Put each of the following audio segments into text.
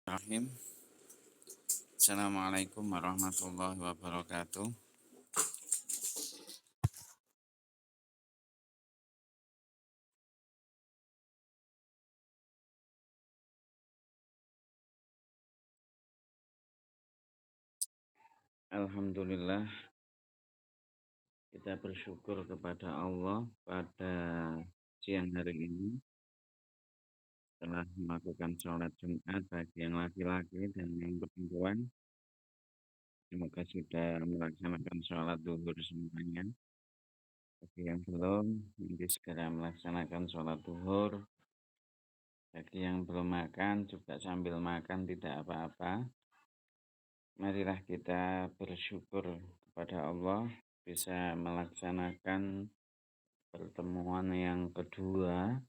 Bismillahirrahmanirrahim. Assalamualaikum warahmatullahi wabarakatuh. Alhamdulillah, kita bersyukur kepada Allah pada siang hari ini telah melakukan sholat Jumat bagi yang laki-laki dan yang perempuan. Semoga sudah melaksanakan sholat duhur semuanya. Bagi yang belum, nanti segera melaksanakan sholat duhur. Bagi yang belum makan, juga sambil makan tidak apa-apa. Marilah kita bersyukur kepada Allah bisa melaksanakan pertemuan yang kedua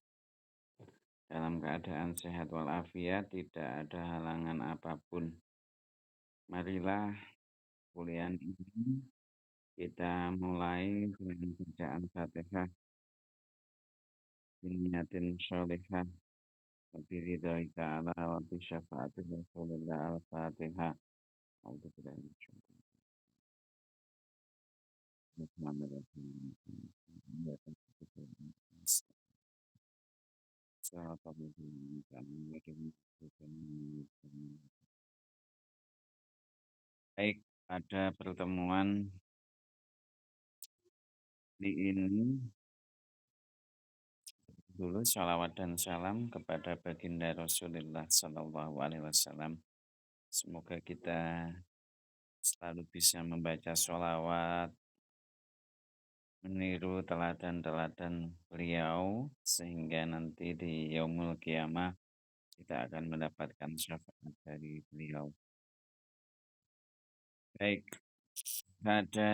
dalam keadaan sehat walafiat, tidak ada halangan apapun. Marilah kuliah ini kita mulai dengan bacaan Fatihah biniyatin sholihah wa biridhai ta'ala wa bi syafaati Rasulillah al-Fatihah. Baik, pada pertemuan ini dulu sholawat dan salam kepada baginda Rasulullah Sallallahu Alaihi Wasallam. Semoga kita selalu bisa membaca sholawat, meniru teladan-teladan beliau, sehingga nanti di Yaumul Qiyamah kita akan mendapatkan syafaat dari beliau. Baik, pada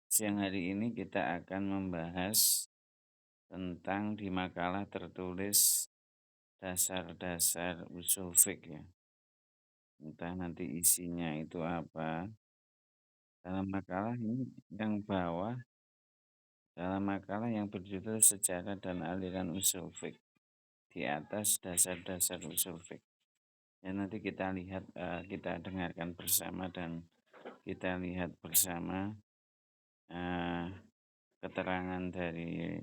siang hari ini kita akan membahas tentang di makalah tertulis dasar-dasar usul fiqh ya. Entah nanti isinya itu apa. Dalam makalah ini yang bawah, dalam makalah yang berjudul Sejarah dan Aliran Usul Fiqh. Di atas dasar-dasar usul fiqh. Ya, nanti kita lihat, kita dengarkan bersama dan kita lihat bersama keterangan dari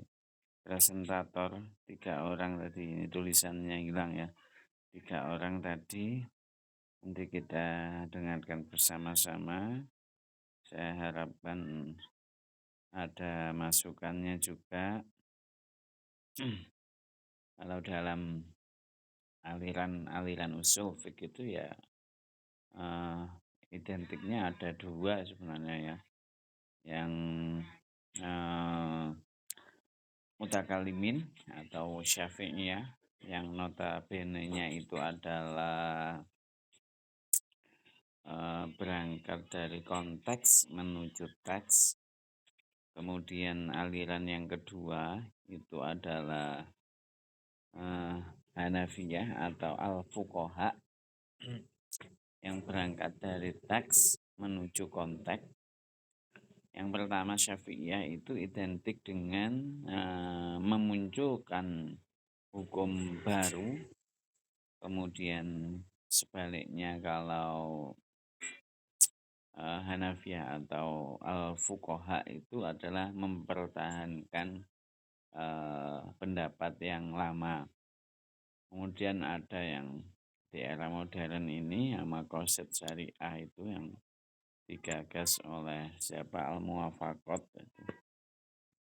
presentator 3 orang tadi. Ini tulisannya hilang ya, 3 orang tadi. Nanti kita dengarkan bersama-sama. Saya harapkan ada masukannya juga. Kalau dalam aliran usul fiqh itu ya identiknya ada 2 sebenarnya ya. Yang mutakalimin atau syafi'iyah yang notabene-nya itu adalah berangkat dari konteks menuju teks. Kemudian aliran yang kedua itu adalah Hanafiyah atau Al-Fuqaha yang berangkat dari teks menuju konteks. Yang pertama Syafi'iyah itu identik dengan memunculkan hukum baru. Kemudian sebaliknya kalau Hanafiyah atau Al-Fuqaha itu adalah mempertahankan pendapat yang lama. Kemudian ada yang di era modern ini maqasid syariah itu yang digagas oleh siapa Al-Muwafaqat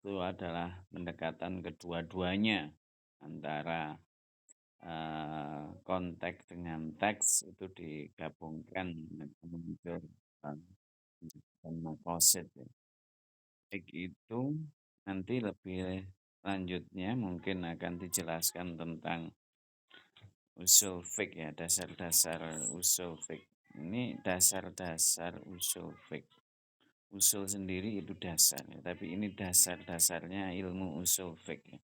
itu adalah pendekatan kedua-duanya antara konteks dengan teks itu digabungkan muncul maqasid. Baik itu nanti lebih lanjutnya mungkin akan dijelaskan tentang usul fiqh ya, dasar-dasar usul fiqh. Ini dasar-dasar usul fiqh. Usul sendiri itu dasar, ya, tapi ini dasar-dasarnya ilmu usul fiqh. Ya.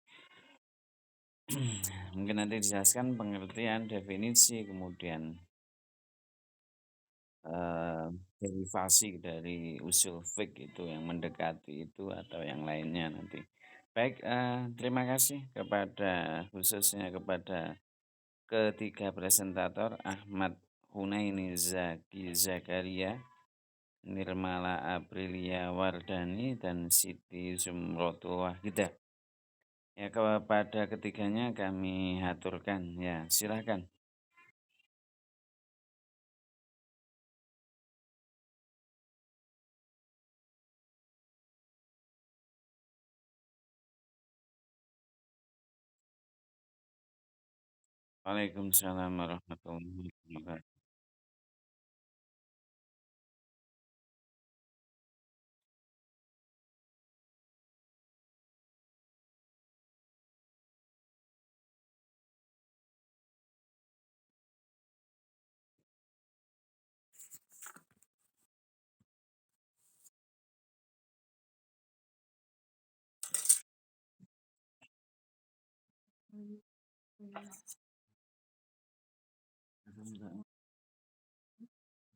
Mungkin nanti dijelaskan pengertian, definisi, kemudian derivasi dari usul fiqh itu yang mendekati itu atau yang lainnya nanti. Baik, terima kasih kepada khususnya kepada ketiga presentator Ahmad Hunaini Zaki Zakaria, Nirmala Aprilia Wardani, dan Siti Zumrotul Wahidah. Ya, kepada ketiganya kami haturkan. Ya, silakan. Waalaikumsalam warahmatullahi wabarakatuh.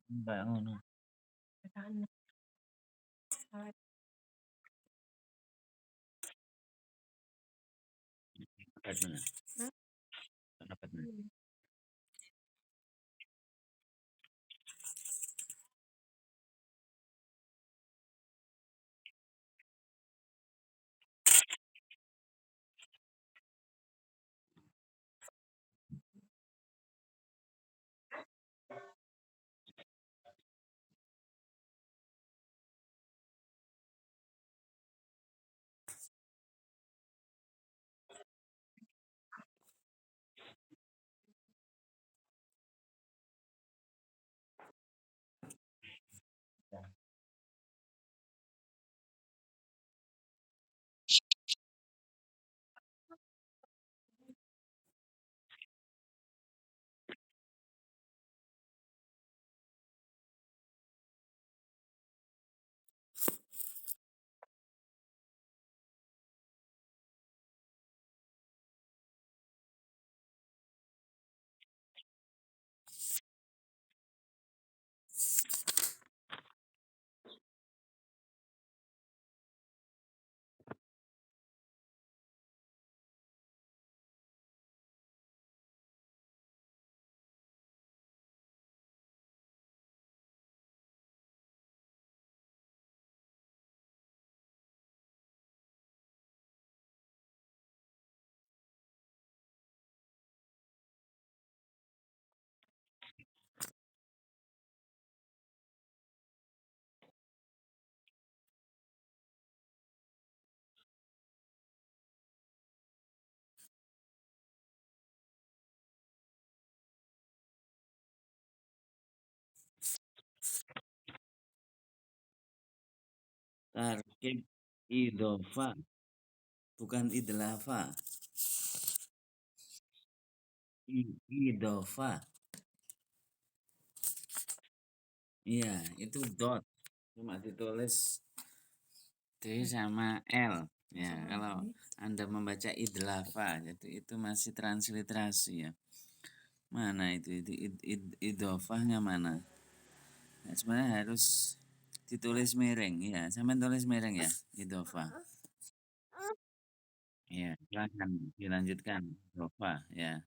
Mbak ngono. Dapat mana? Dapat mana? Tarkib idofa, bukan idlafa. Idofa. Iya, itu dot. Cuma ditulis D sama L. Ya, kalau Anda membaca idlafa, jadi itu masih transliterasi ya. Mana itu idofahnya mana? Nah, sebenarnya harus ditulis miring ya. Sama tulis miring ya, idofa. Ya, silakan dilanjutkan, idofa ya.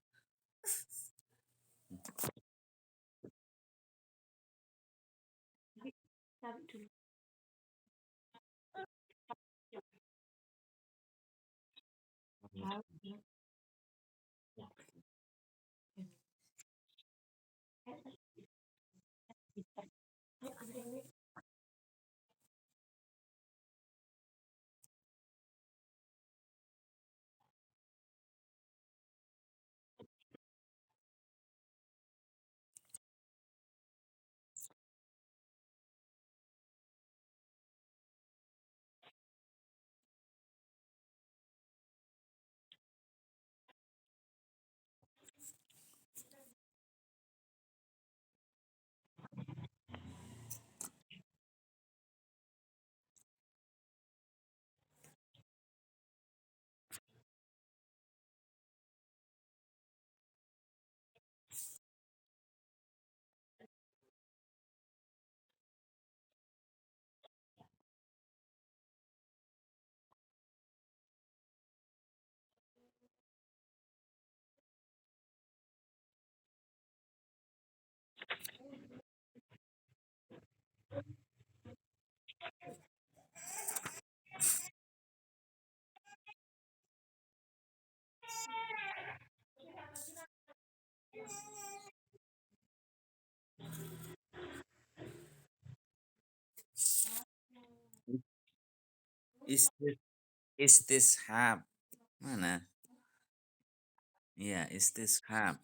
Istis istishab. Mana? Iya, istishab.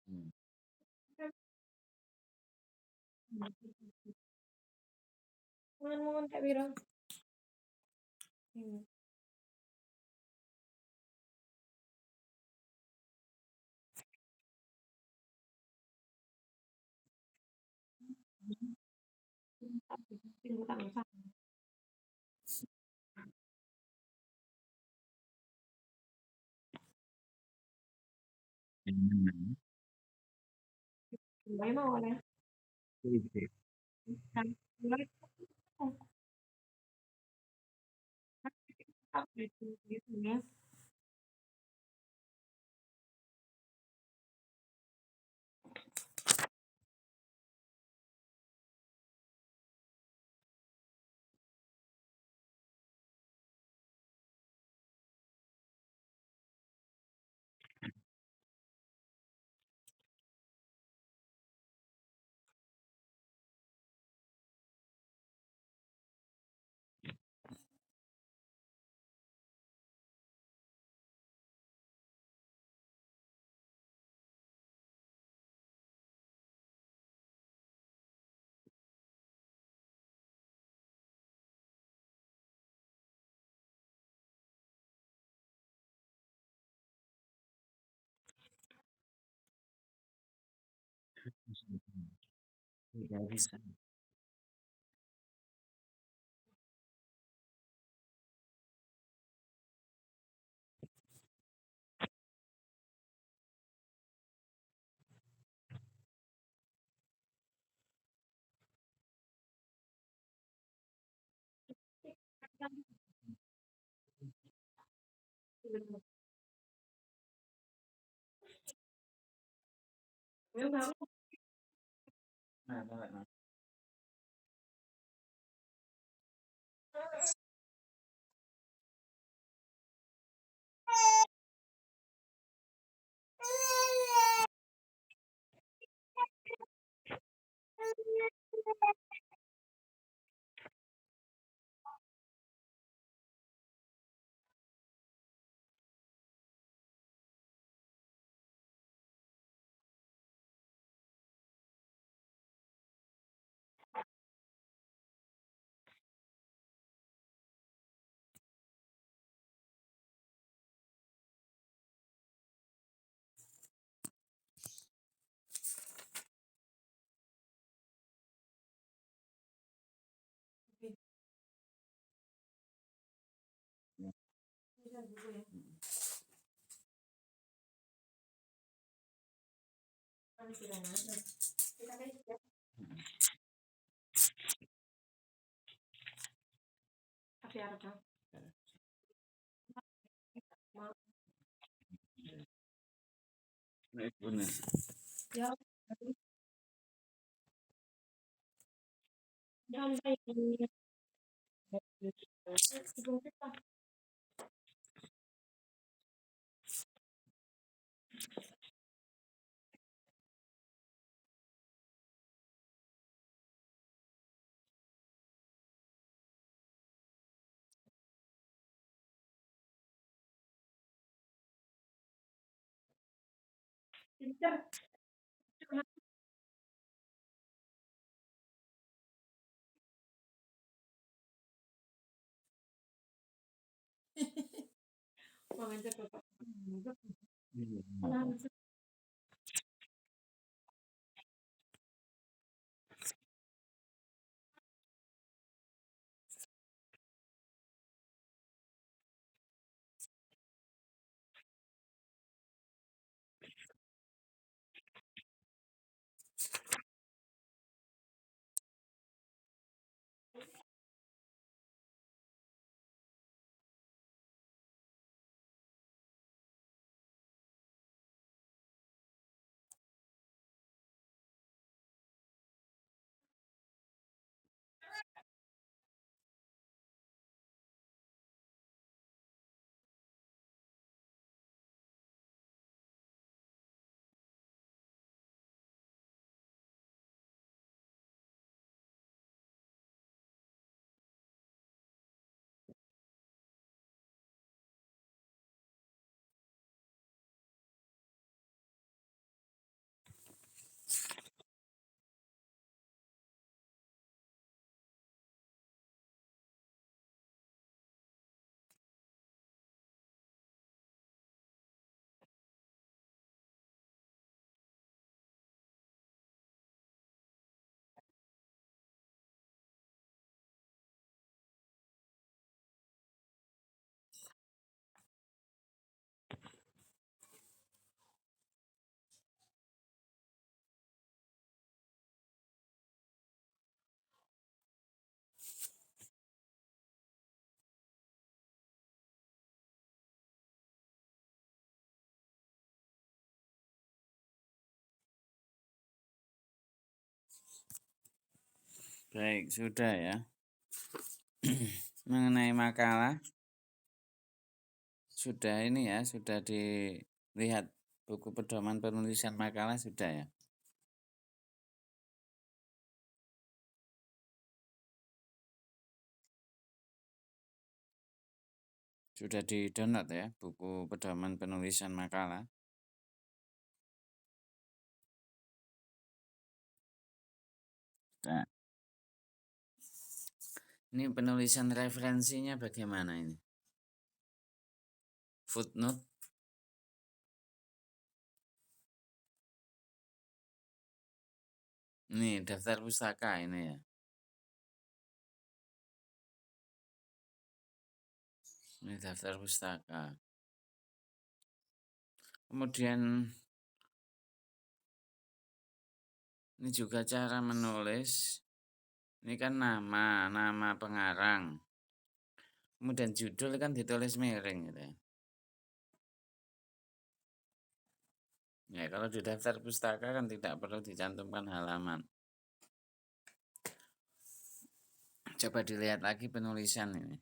Hmm. Mangan-mangan Kak Wira. Hmm. Hmm. Mấy màu này? Iya. Kan mulai gitu gitu ya. Tidak bisa. Nah, nah. Nah, benar. Ya, sampai di Iya. Baik, sudah ya. Mengenai makalah, sudah ini ya, sudah dilihat buku pedoman penulisan makalah sudah ya. Sudah di-download ya buku pedoman penulisan makalah. Nah, ini penulisan referensinya bagaimana ini? Footnote. Nih daftar pustaka ini ya. Ini daftar pustaka. Kemudian ini juga cara menulis. Ini kan nama pengarang. Kemudian judul kan ditulis miring gitu ya. Ya, kalau di daftar pustaka kan tidak perlu dicantumkan halaman. Coba dilihat lagi penulisan ini.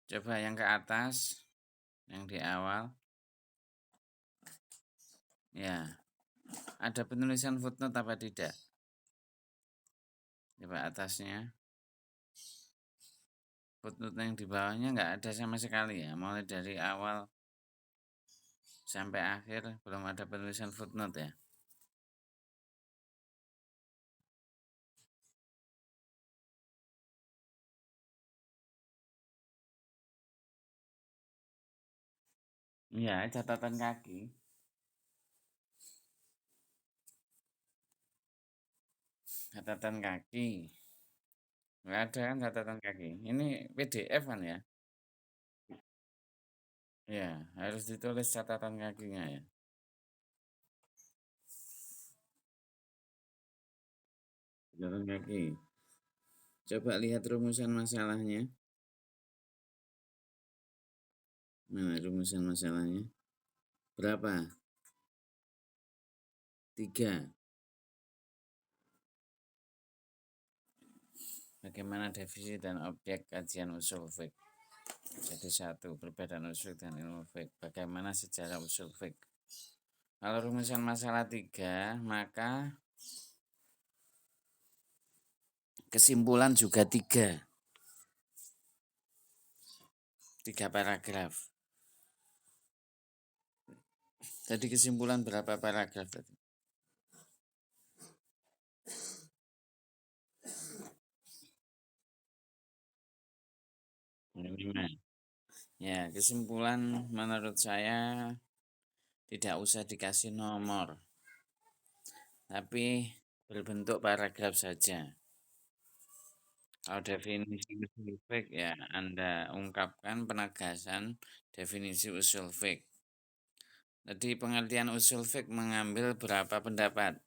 Coba yang ke atas, yang di awal. Ya, ada penulisan footnote apa tidak? Coba atasnya. Footnote yang di bawahnya nggak ada sama sekali ya. Mulai dari awal sampai akhir belum ada penulisan footnote ya. Iya, catatan kaki. Catatan kaki. Nggak ada kan catatan kaki. Ini PDF kan ya? Ya, harus ditulis catatan kakinya ya. Catatan kaki. Coba lihat rumusan masalahnya. Mana rumusan masalahnya? Berapa? 3. Bagaimana definisi dan objek kajian usul fiqh? Jadi 1. Perbedaan usul dan ilmu fiqh. Bagaimana sejarah usul fiqh? Kalau rumusan masalah 3, maka kesimpulan juga 3. 3 paragraf. Jadi kesimpulan berapa paragraf tadi? 5. Ya, kesimpulan menurut saya tidak usah dikasih nomor, tapi berbentuk paragraf saja. Kalau definisi usul fiqh ya Anda ungkapkan penegasan definisi usul fiqh. Jadi pengertian usul fiqh mengambil berapa pendapat?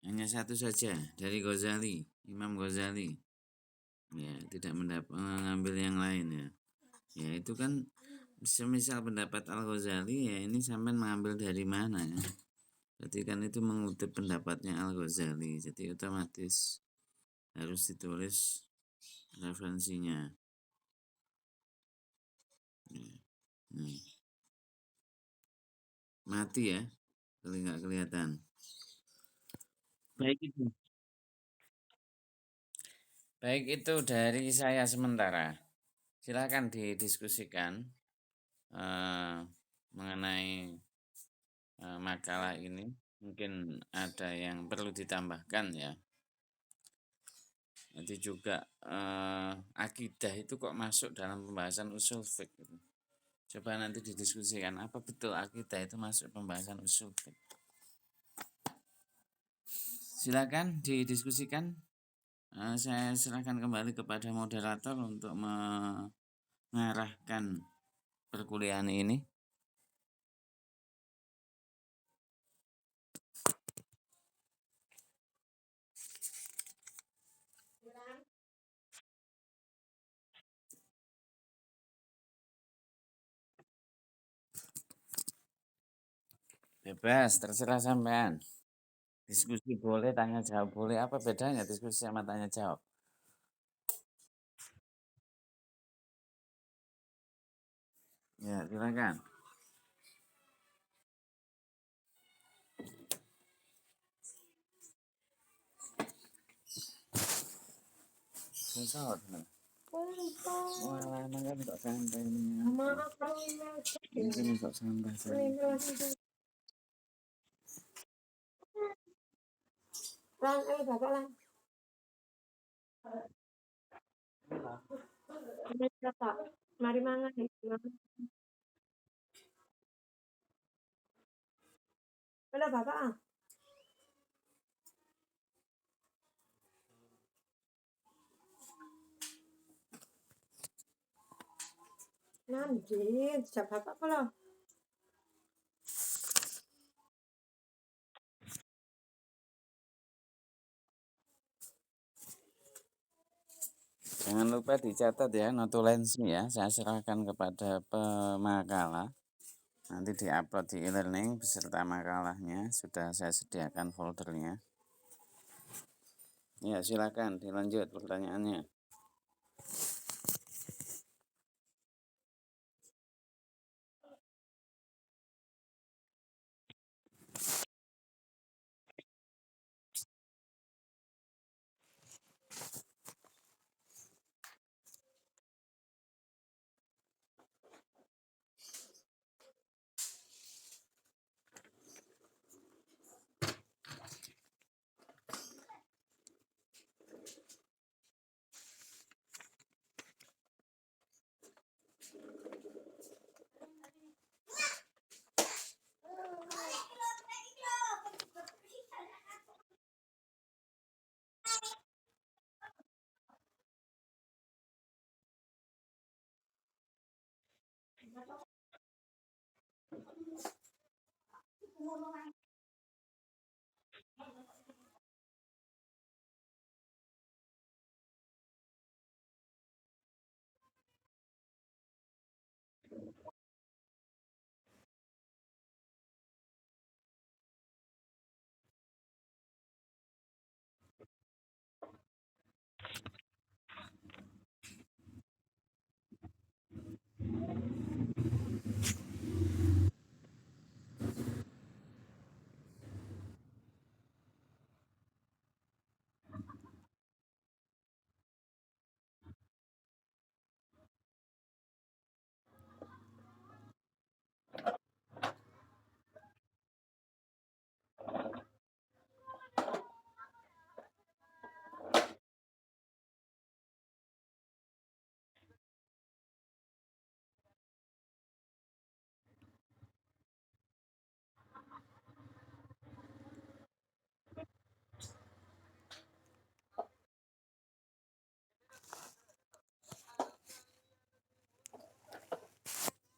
Hanya satu saja dari Ghazali, Imam Ghazali. Ya, tidak mengambil yang lain ya. Ya itu kan semisal pendapat Al-Ghazali ya ini sampai mengambil dari mana ya. Berarti kan itu mengutip pendapatnya Al-Ghazali. Jadi otomatis harus ditulis referensinya. Hmm. Mati ya, kalau nggak kelihatan. Baik itu. Baik itu dari saya sementara. Silakan didiskusikan mengenai makalah ini. Mungkin ada yang perlu ditambahkan ya. Nanti juga akidah itu kok masuk dalam pembahasan usul fiqh gitu. Coba nanti didiskusikan apa betul akidah itu masuk pembahasan usul fiqh. Silakan didiskusikan. Saya serahkan kembali kepada moderator untuk mengarahkan perkuliahan ini. Bebas, terserah sampean. Diskusi boleh, tanya jawab boleh. Apa bedanya diskusi sama tanya jawab? Ya, silakan. Sensor. Wah, kan kok santai ini. Ini kok santai. Lan, Bapak Lan. Bapak, mari mangan ya. Halo Bapak ah. Nanti, siap Bapak kalau. Jangan lupa dicatat ya notulensi ya. Saya serahkan kepada pemakalah. Nanti diupload di e-learning beserta makalahnya. Sudah saya sediakan foldernya. Ya, silakan dilanjut pertanyaannya.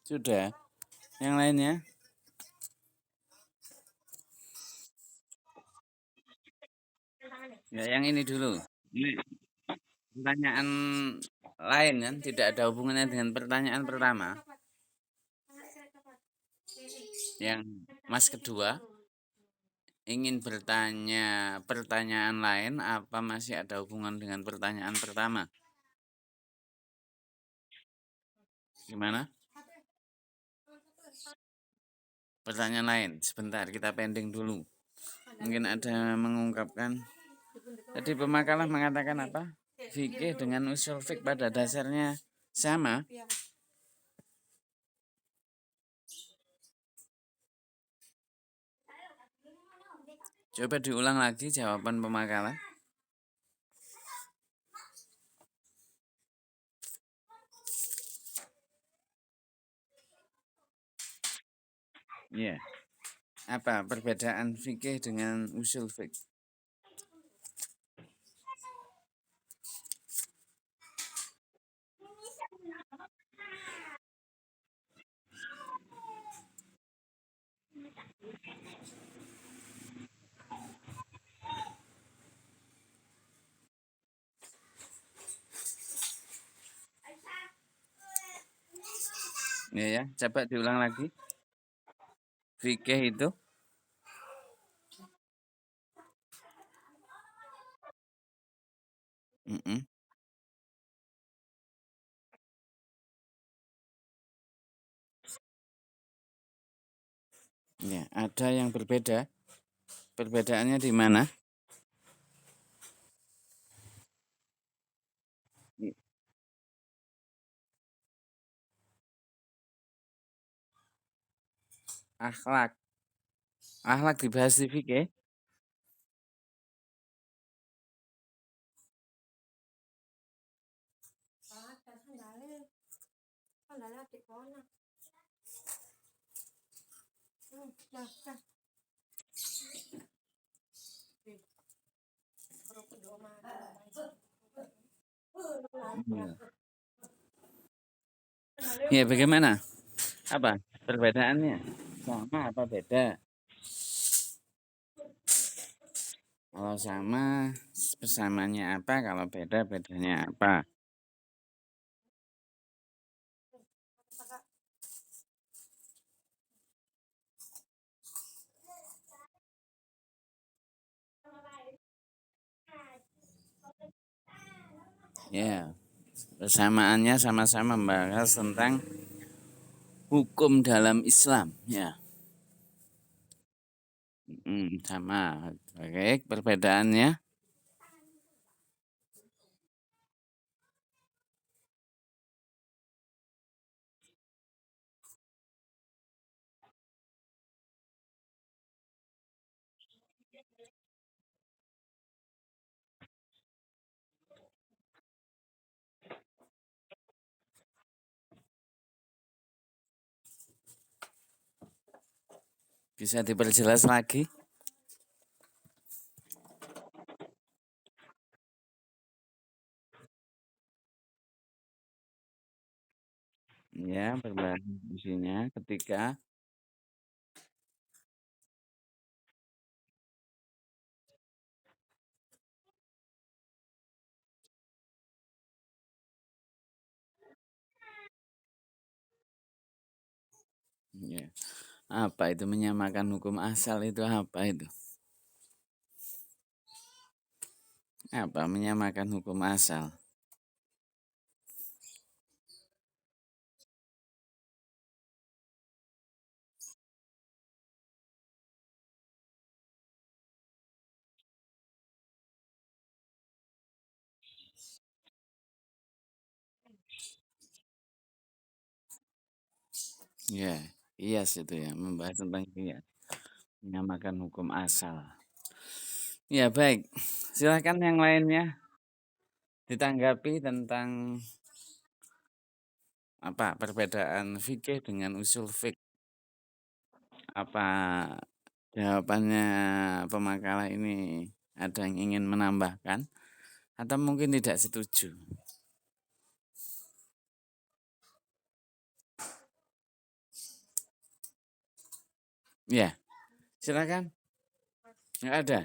Sudah. Yang lainnya? Ya, yang ini dulu. Ini pertanyaan lain kan, tidak ada hubungannya dengan pertanyaan pertama. Yang Mas kedua ingin bertanya pertanyaan lain, apa masih ada hubungan dengan pertanyaan pertama? Gimana? Pertanyaan lain, sebentar kita pending dulu. Mungkin ada mengungkapkan. Tadi pemakalah mengatakan apa? Fikih dengan usul fik pada dasarnya sama. Coba diulang lagi jawaban pemakalah. Iya. Apa perbedaan fikih dengan usul fik? Ya, coba diulang lagi. Fikih itu ya, ada yang berbeda. Perbedaannya di mana? Akhlak. Akhlak dibahas di fikih. Kendala adik kono. Dah, dah. Iya. Ya, bagaimana? Apa perbedaannya? Sama apa beda? Kalau sama, persamaannya apa? Kalau beda, bedanya apa? Ya, persamaannya sama-sama membahas tentang hukum dalam Islam. Ya, sama. Oke, perbedaannya. Bisa diperjelas lagi? Ya, perbedaan isinya ketika ya. Apa itu menyamakan hukum asal itu apa itu? Apa menyamakan hukum asal? Ya, kias itu ya, membahas tentang kias, menyamakan hukum asal. Ya, baik. Silakan yang lainnya ditanggapi tentang apa perbedaan fikih dengan usul fik. Apa jawabannya pemakalah ini ada yang ingin menambahkan atau mungkin tidak setuju? Ya, silakan. Nggak ada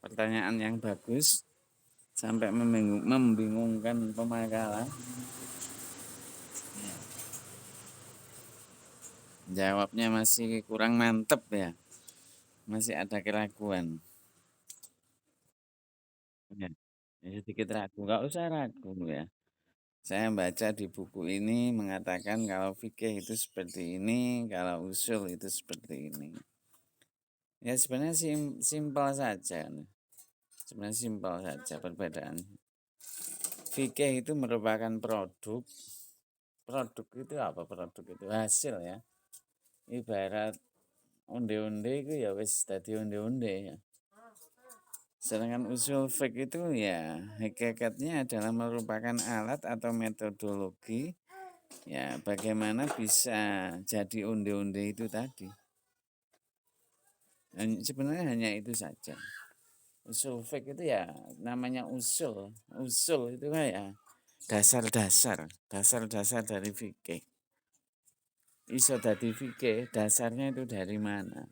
pertanyaan yang bagus sampai membingungkan pemakalah. Jawabnya masih kurang mantep ya, masih ada keraguan. Ya, sedikit ragu, nggak usah ragu ya. Saya baca di buku ini mengatakan kalau fikih itu seperti ini, kalau usul itu seperti ini. Ya sebenarnya simpel saja. Sebenarnya simpel saja perbedaan. Fikih itu merupakan produk. Produk itu apa? Produk itu hasil ya. Ibarat onde-onde itu ya wis dadi onde-onde ya. Sedangkan usul fik itu ya hakikatnya adalah merupakan alat atau metodologi ya bagaimana bisa jadi onde-onde itu tadi. Dan sebenarnya hanya itu saja. Usul fik itu ya namanya usul. Usul itu kayak dasar-dasar dari fikih. Iso dadi fikih, dasarnya itu dari mana?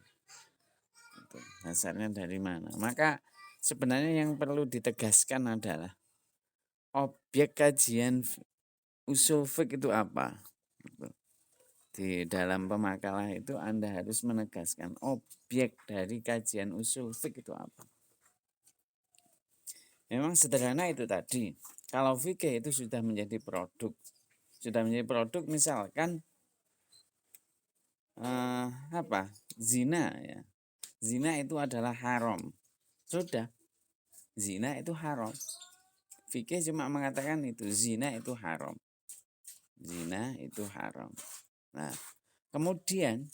Dasarnya dari mana? Maka sebenarnya yang perlu ditegaskan adalah objek kajian usul fik itu apa? Di dalam pemakalah itu Anda harus menegaskan objek dari kajian usul fik itu apa. Memang sederhana itu tadi. Kalau fikih itu sudah menjadi produk. Sudah menjadi produk misalkan apa? Zina ya. Zina itu adalah haram. Sudah. Zina itu haram. Fikih cuma mengatakan itu zina itu haram. Zina itu haram. Nah, kemudian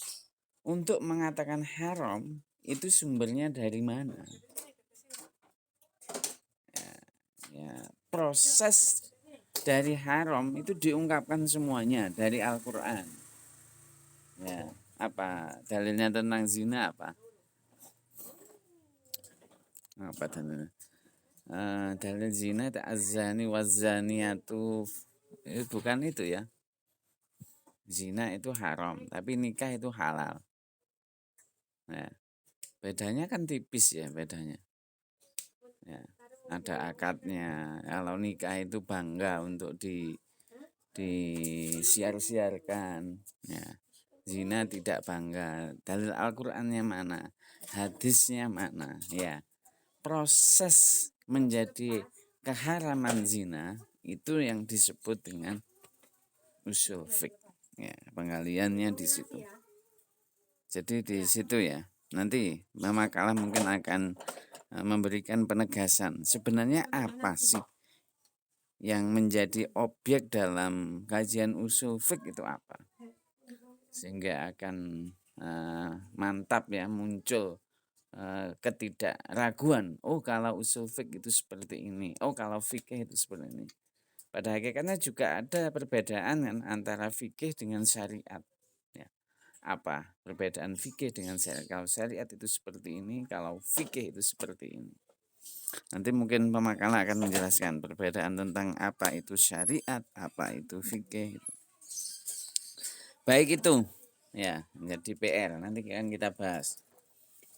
untuk mengatakan haram itu sumbernya dari mana? Ya, proses dari haram itu diungkapkan semuanya dari Al-Qur'an. Ya, apa dalilnya tentang zina apa? Apa dalilnya? Dalil zina itu az-zani waz-zaniyatu bukan itu ya. Zina itu haram, tapi nikah itu halal. Nah, bedanya kan tipis ya bedanya. Ya, ada akadnya. Kalau nikah itu bangga untuk disiar-siarkan. Ya. Zina tidak bangga. Dalil Al-Qur'annya mana? Hadisnya mana? Ya. Proses menjadi keharaman zina itu yang disebut dengan usul fik. Ya, penggaliannya di situ. Jadi di situ ya. Nanti Mama Kalah mungkin akan memberikan penegasan. Sebenarnya apa sih yang menjadi objek dalam kajian usul fik itu apa? Sehingga akan mantap ya muncul ketidakraguan. Oh kalau usul fik itu seperti ini. Oh kalau fikih itu seperti ini. Pada hakikatnya juga ada perbedaan kan antara fikih dengan syariat. Ya. Apa perbedaan fikih dengan syariat? Kalau syariat itu seperti ini, kalau fikih itu seperti ini. Nanti mungkin Pemakala akan menjelaskan perbedaan tentang apa itu syariat, apa itu fikih. Baik itu, ya menjadi PR. Nanti akan kita bahas.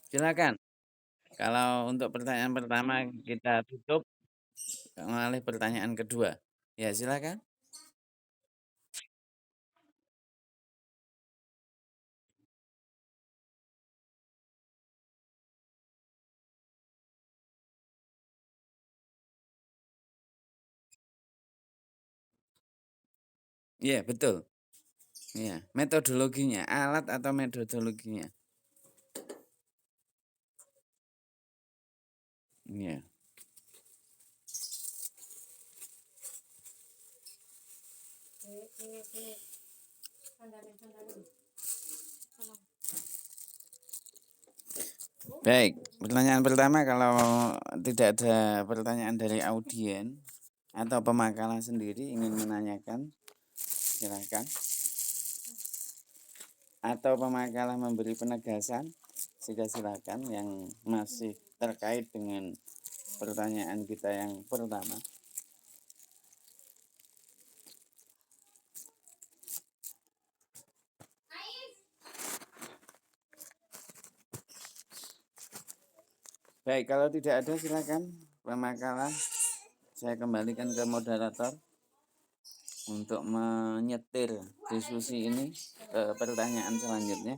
Silakan. Kalau untuk pertanyaan pertama kita tutup oleh pertanyaan kedua. Ya silakan. Iya betul. Iya metodologinya, alat atau metodologinya. Iya. Baik, pertanyaan pertama kalau tidak ada pertanyaan dari audien atau pemakalah sendiri ingin menanyakan, silakan. Atau pemakalah memberi penegasan, juga silakan yang masih terkait dengan pertanyaan kita yang pertama. Baik, kalau tidak ada silakan pemakalah saya kembalikan ke moderator untuk menyetir diskusi ini ke pertanyaan selanjutnya.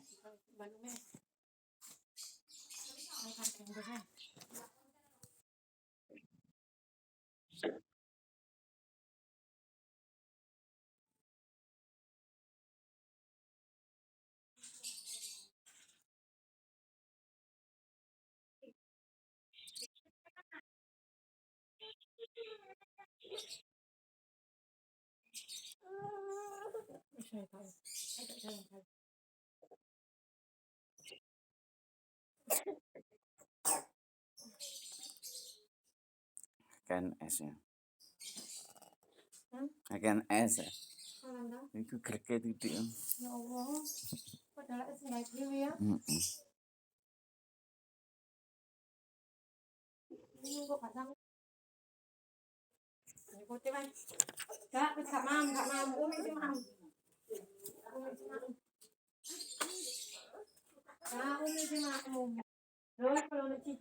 Akan S ya. Akan S ya. Itu gerget itu. Ya Allah. Padahal S enggak ya. Ini kok pasang. Ikuti kan. Enggak mam. Umi sih mam. Umi sih mam. Loh, kalau nanti.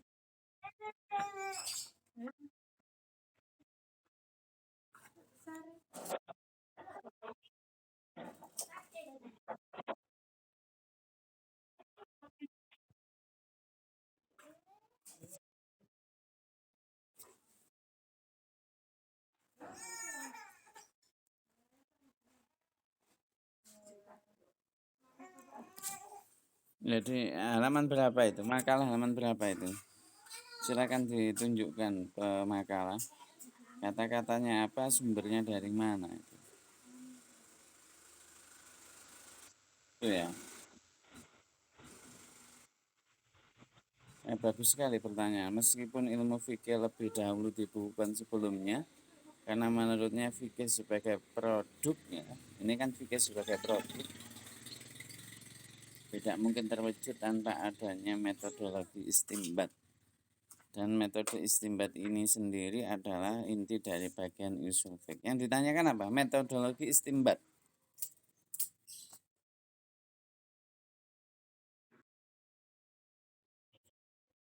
Jadi halaman berapa itu? Makalah halaman berapa itu? Silakan ditunjukkan ke makalah. Kata-katanya apa, sumbernya dari mana itu. Itu ya. Bagus sekali pertanyaan. Meskipun ilmu fikih lebih dahulu dibukukan sebelumnya, Karena menurutnya fikih sebagai produk ya, ini kan fikih sebagai produk tidak mungkin terwujud tanpa adanya metodologi istimbat. Dan metode istimbat ini sendiri adalah inti dari bagian usul fiqh. Yang ditanyakan apa? Metodologi istimbat.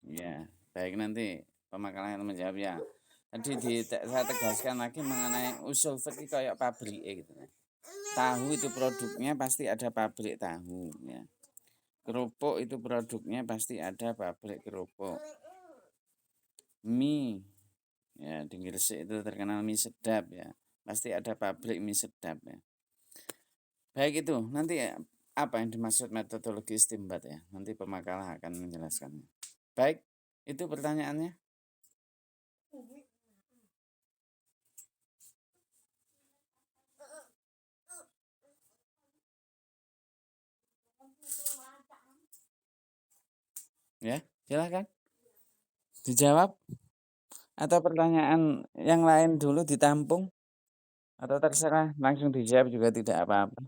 Ya, baik nanti pemakaran yang menjawab ya. Tadi saya tegaskan lagi mengenai usul fikih kayak pabrik gitu. Tahu itu produknya pasti ada pabrik tahu ya. Kerupuk itu produknya pasti ada pabrik kerupuk. Mie ya di Gresik itu terkenal mie sedap ya. Pasti ada pabrik mie sedap ya. Baik itu, nanti ya, apa yang dimaksud metodologi istimbat ya? Nanti pemakalah akan menjelaskannya. Baik, itu pertanyaannya. Ya, silahkan dijawab atau pertanyaan yang lain dulu ditampung atau terserah langsung dijawab juga tidak apa-apa.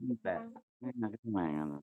Bentar. Nah, gimana?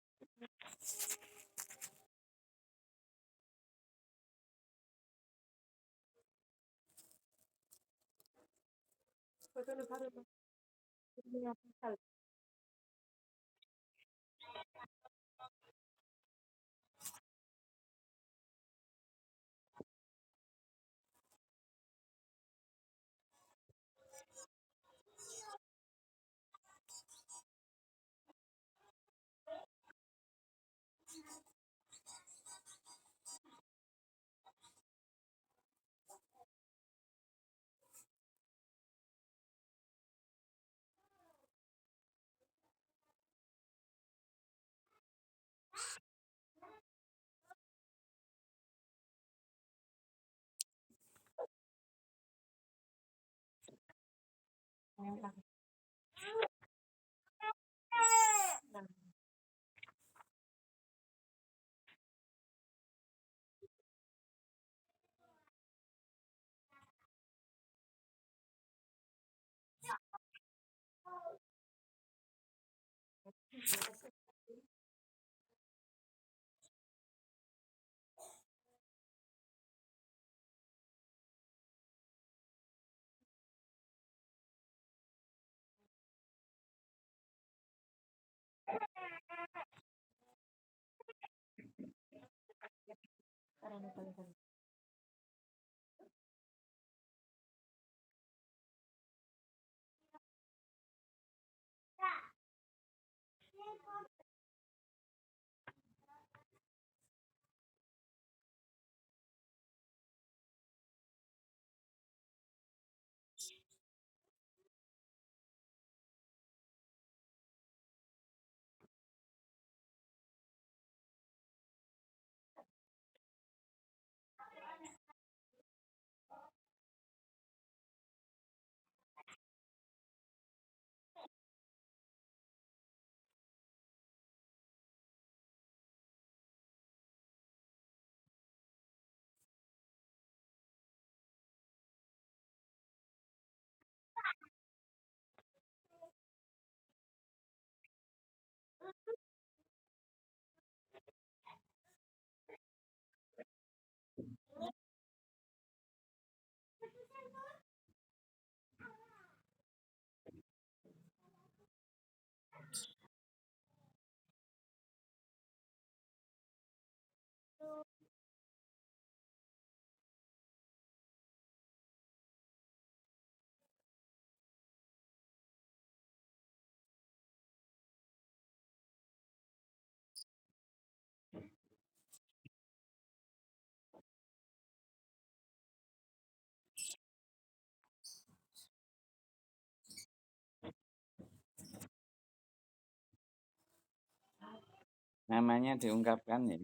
Namanya diungkapkan ya,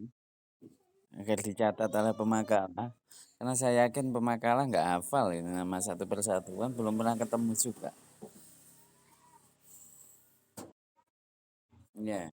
agar dicatat oleh pemakalah. Karena saya yakin pemakalah nggak hafal ini nama satu persatuan, belum pernah ketemu juga. Ya,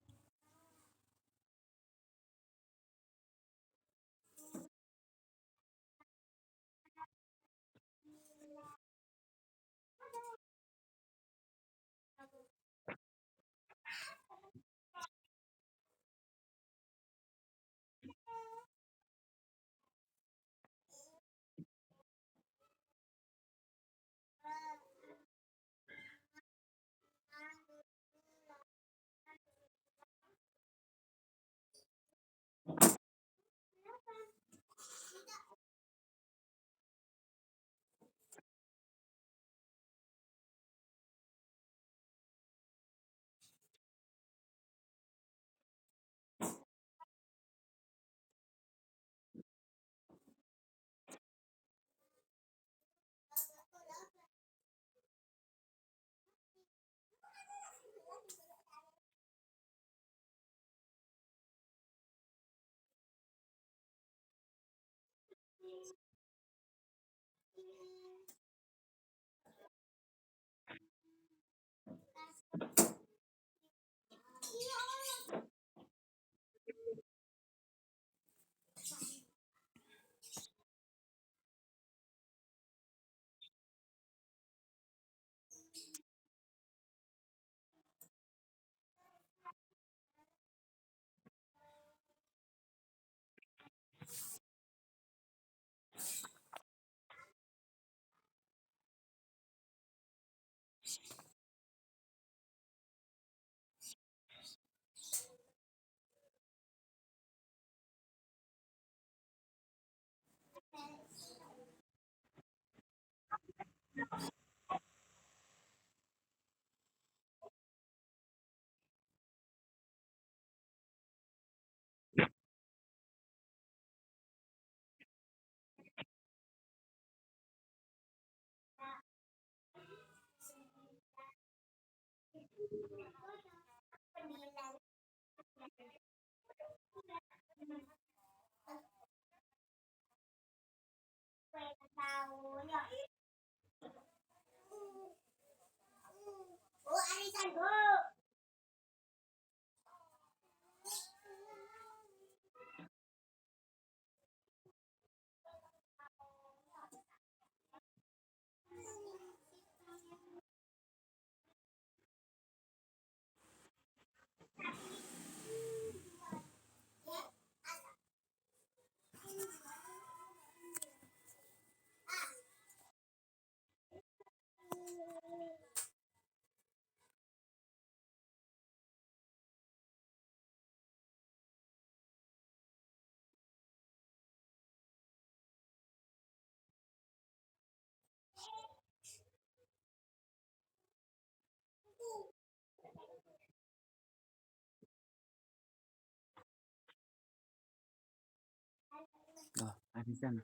di sana.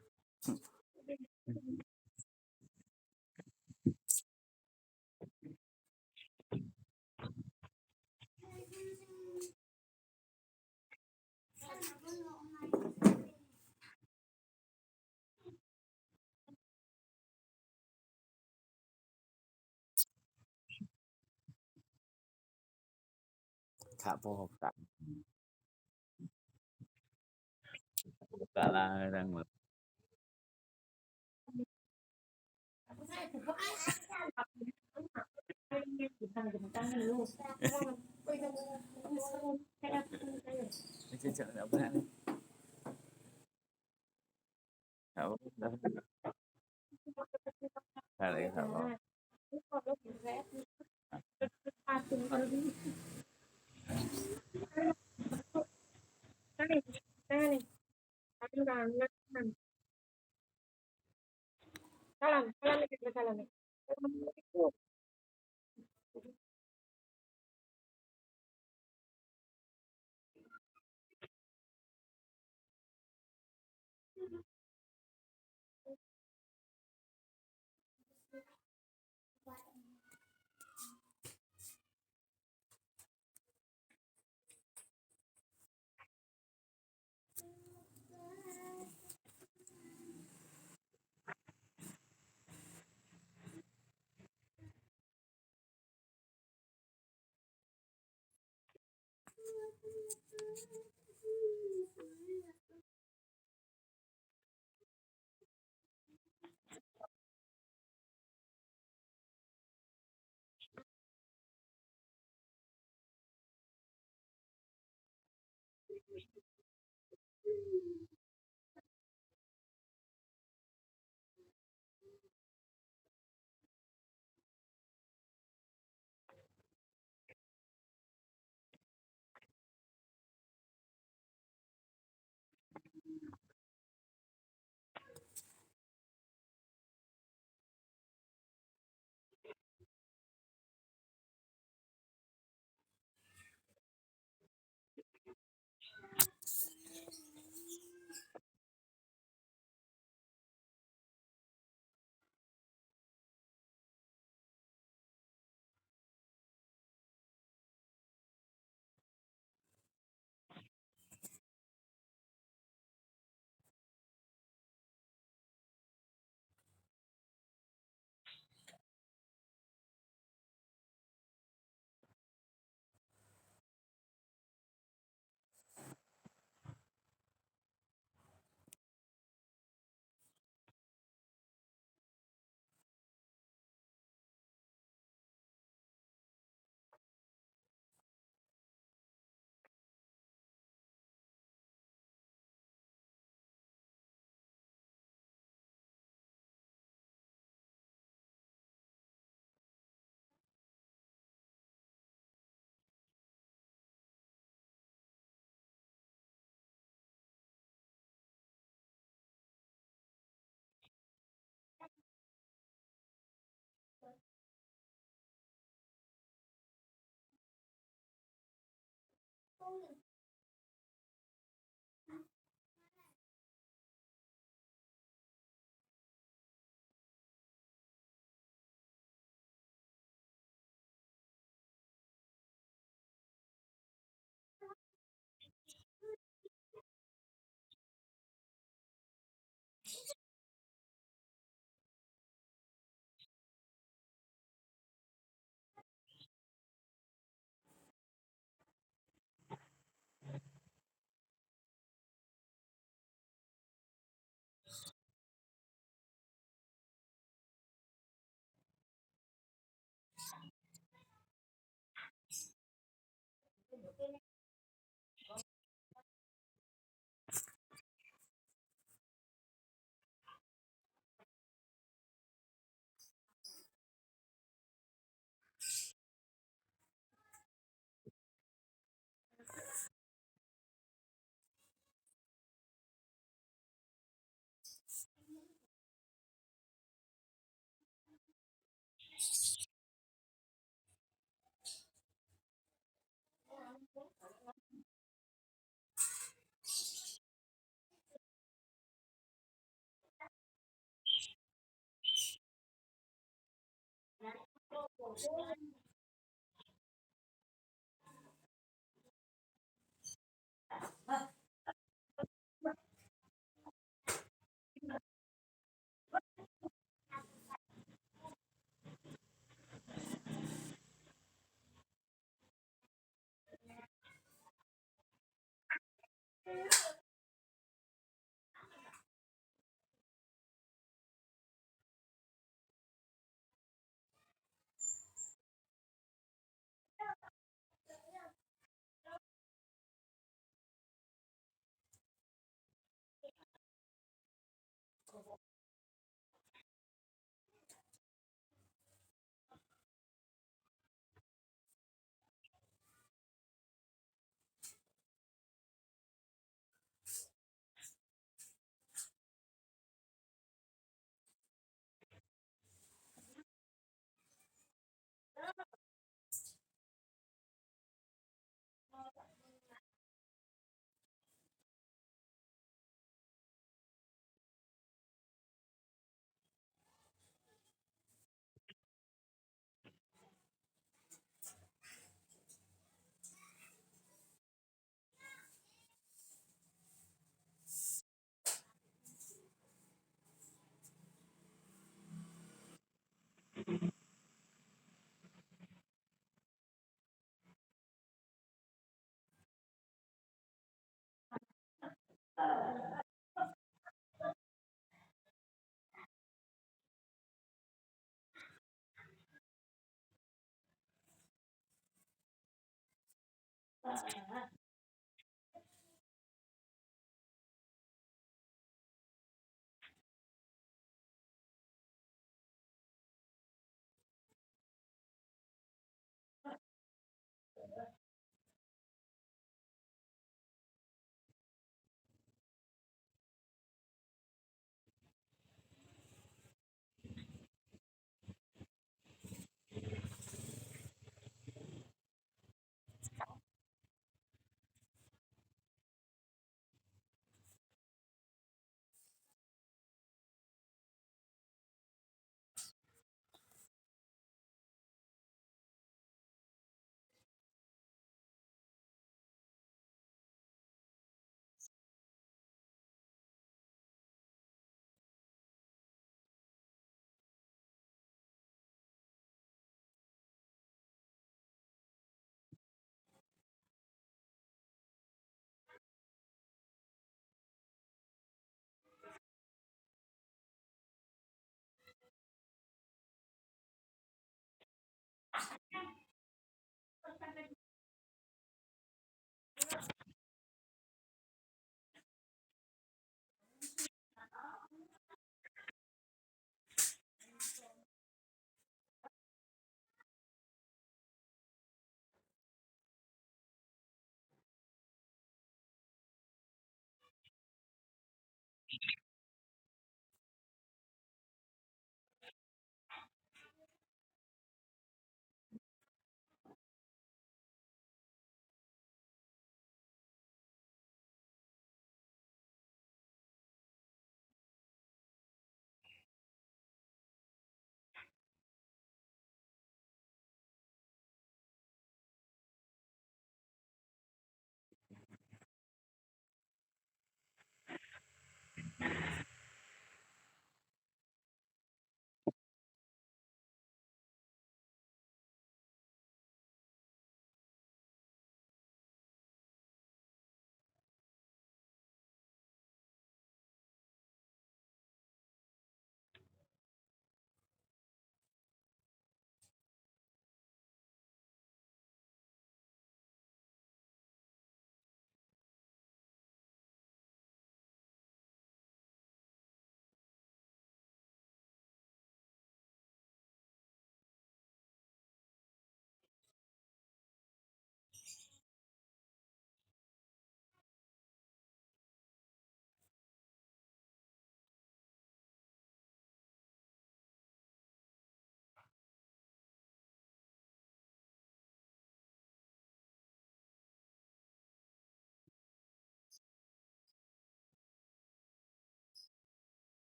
Kak po, kak. Kak lah, kadang Cicak nggak pernah nih. Nggak apa-apa. Kali nggak apa-apa. Salam, salam nih, salam nih.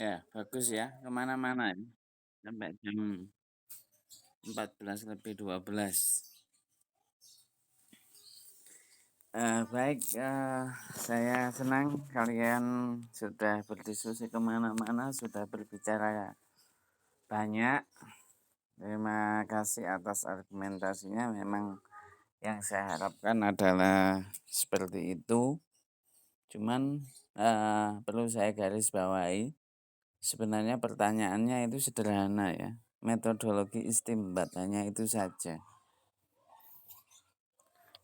Ya, bagus ya, kemana-mana ini, sampai jam 14:12. Baik, saya senang kalian sudah berdiskusi kemana-mana, sudah berbicara banyak. Terima kasih atas argumentasinya. Memang yang saya harapkan adalah seperti itu. Cuman perlu saya garis bawahi, sebenarnya pertanyaannya itu sederhana ya. Metodologi istimbat hanya itu saja.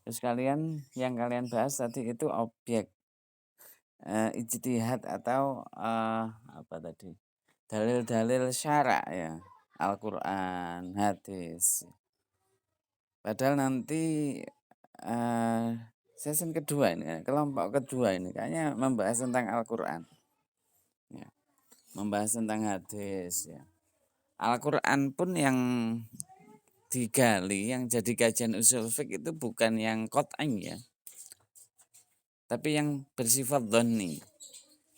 Terus yang kalian bahas tadi itu objek ijtihad atau apa tadi? Dalil-dalil syara ya. Al-Qur'an, hadis. Padahal nanti season kedua ini, kelompok kedua ini kayaknya membahas tentang Al-Qur'an. Ya, membahas tentang hadis ya. Al-Qur'an pun yang digali, yang jadi kajian usul fiqh itu bukan yang qat'i ya. Tapi yang bersifat dhonni.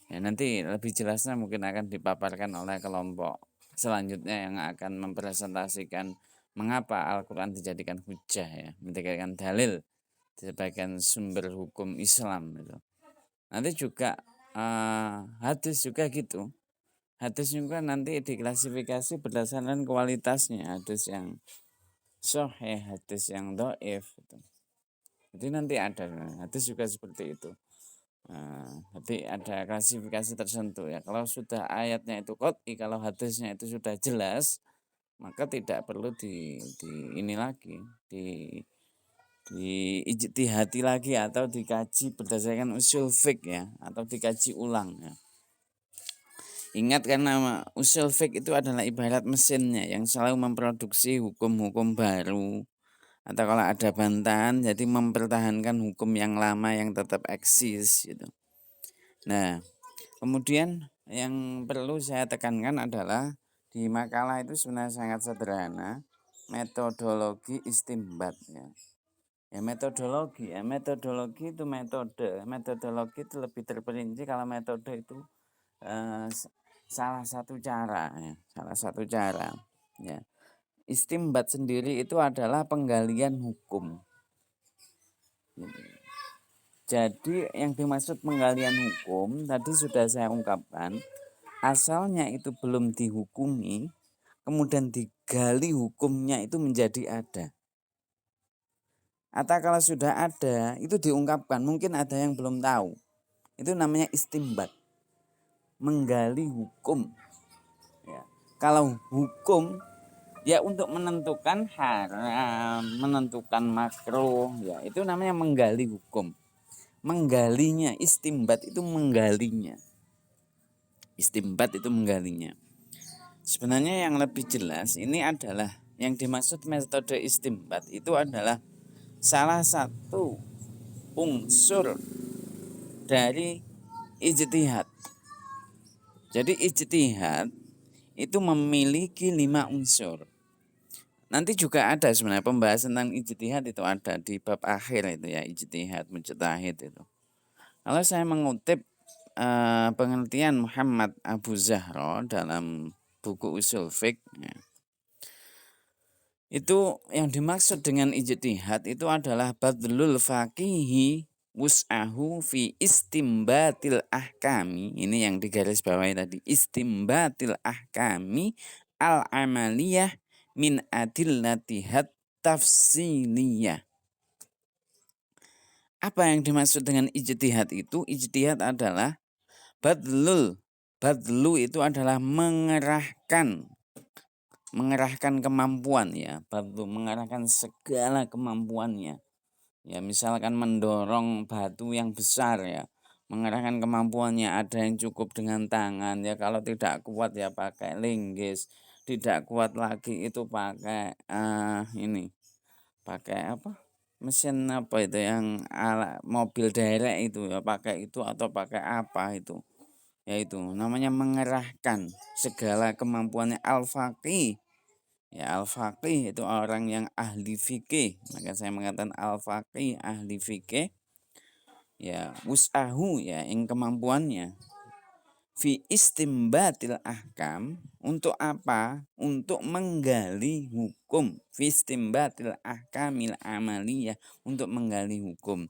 Ya, nanti lebih jelasnya mungkin akan dipaparkan oleh kelompok selanjutnya yang akan mempresentasikan mengapa Al-Qur'an dijadikan hujah ya, dijadikan dalil sebagai sumber hukum Islam itu. Nanti juga hadis juga gitu. Hadis juga nanti diklasifikasi berdasarkan kualitasnya, hadis yang sahih, hadis yang dhaif gitu. Jadi nanti ada hadis juga seperti itu. Jadi ada klasifikasi tertentu ya. Kalau sudah ayatnya itu qat'i, kalau hadisnya itu sudah jelas, maka tidak perlu ini lagi, di ijtihati lagi atau dikaji berdasarkan usul fiqh ya, atau dikaji ulang ya. Ingat karena usul fiqh itu adalah ibarat mesinnya yang selalu memproduksi hukum-hukum baru. Atau kalau ada bantahan jadi mempertahankan hukum yang lama yang tetap eksis gitu. Nah, kemudian yang perlu saya tekankan adalah di makalah itu sebenarnya sangat sederhana, metodologi istimbat ya. Ya metodologi itu metodologi itu lebih terperinci. Kalau metode itu salah satu cara ya, ya. Istimbat sendiri itu adalah penggalian hukum. Jadi yang dimaksud penggalian hukum tadi sudah saya ungkapkan, asalnya itu belum dihukumi, kemudian digali hukumnya itu menjadi ada. Atau kalau sudah ada, itu diungkapkan, mungkin ada yang belum tahu. Itu namanya istimbat, menggali hukum. Ya. Kalau hukum, ya untuk menentukan haram, menentukan makruh, ya itu namanya menggali hukum. Menggalinya, istimbat itu menggalinya. Istimbat itu menggalinya. Sebenarnya yang lebih jelas ini adalah yang dimaksud metode istimbat itu adalah salah satu unsur dari ijtihad. Jadi ijtihad itu memiliki 5 unsur. Nanti juga ada sebenarnya pembahasan tentang ijtihad itu ada di bab akhir itu ya, ijtihad mujtahid itu. Kalau saya mengutip pengertian Muhammad Abu Zahra dalam buku Usul Fiqh ya, itu yang dimaksud dengan ijtihad itu adalah badlul faqihi wus'ahu fi istimbatil ahkami. Ini yang digarisbawahi tadi, istimbatil ahkami al-amaliyah min adillatihat tafsiliyah. Apa yang dimaksud dengan ijtihad itu? Ijtihad adalah badlu itu adalah mengerahkan kemampuan ya, badlu mengerahkan segala kemampuannya. Ya misalkan mendorong batu yang besar ya, mengerahkan kemampuannya, ada yang cukup dengan tangan ya, kalau tidak kuat ya pakai linggis, tidak kuat lagi itu pakai pakai apa? Mesin apa itu yang alat mobil derek itu ya, pakai itu atau pakai apa itu. Yaitu namanya mengerahkan segala kemampuannya al-faqih. Ya al-faqih itu orang yang ahli fikih. Maka saya mengatakan al-faqih ahli fikih. Ya wus'ahu ya yang kemampuannya fi istimbatil ahkam, untuk apa? Untuk menggali hukum, fi istimbatil ahkamil amaliyah, untuk menggali hukum.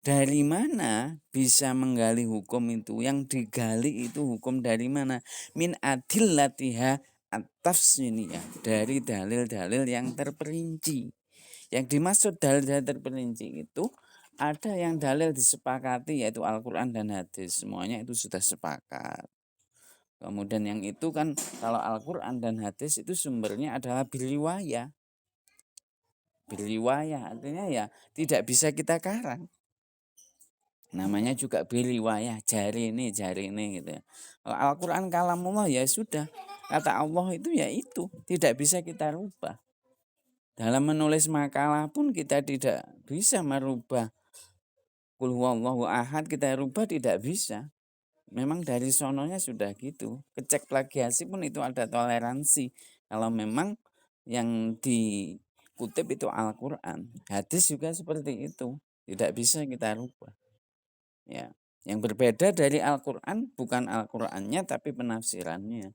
Dari mana bisa menggali hukum itu? Yang digali itu hukum dari mana? Min adillatiha at-tafsiliyah, dari dalil-dalil yang terperinci. Yang dimaksud dalil-dalil terperinci itu ada yang dalil disepakati, yaitu Al-Quran dan hadis. Semuanya itu sudah sepakat. Kemudian yang itu kan kalau Al-Quran dan hadis itu sumbernya adalah biriwayah. Biriwayah artinya ya tidak bisa kita karang. Namanya juga biriwayah, jari ini gitu ya. Kalau Al-Quran kalamullah ya sudah. Kata Allah itu ya itu, tidak bisa kita rubah. Dalam menulis makalah pun kita tidak bisa merubah Qul huwallahu ahad, kita rubah tidak bisa. Memang dari sononya sudah gitu. Kecek plagiasi pun itu ada toleransi. Kalau memang yang dikutip itu Al-Quran. Hadis juga seperti itu. Tidak bisa kita rubah. Ya. Yang berbeda dari Al-Quran bukan Al-Qurannya tapi penafsirannya.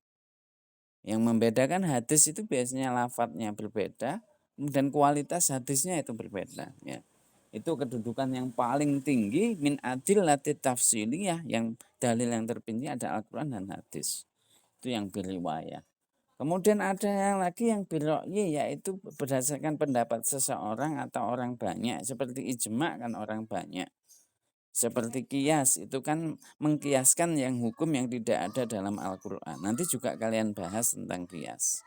Yang membedakan hadis itu biasanya lafadznya berbeda dan kualitas hadisnya itu berbeda. Ya. Itu kedudukan yang paling tinggi min adillati tafsiliyah, yang dalil yang terpinci ada Al-Quran dan hadis. Itu yang beriwayah. Kemudian ada yang lagi yang birokyi, yaitu berdasarkan pendapat seseorang atau orang banyak. Seperti ijma kan orang banyak. Seperti kias, itu kan mengkiaskan yang hukum yang tidak ada dalam Al-Quran. Nanti juga kalian bahas tentang kias.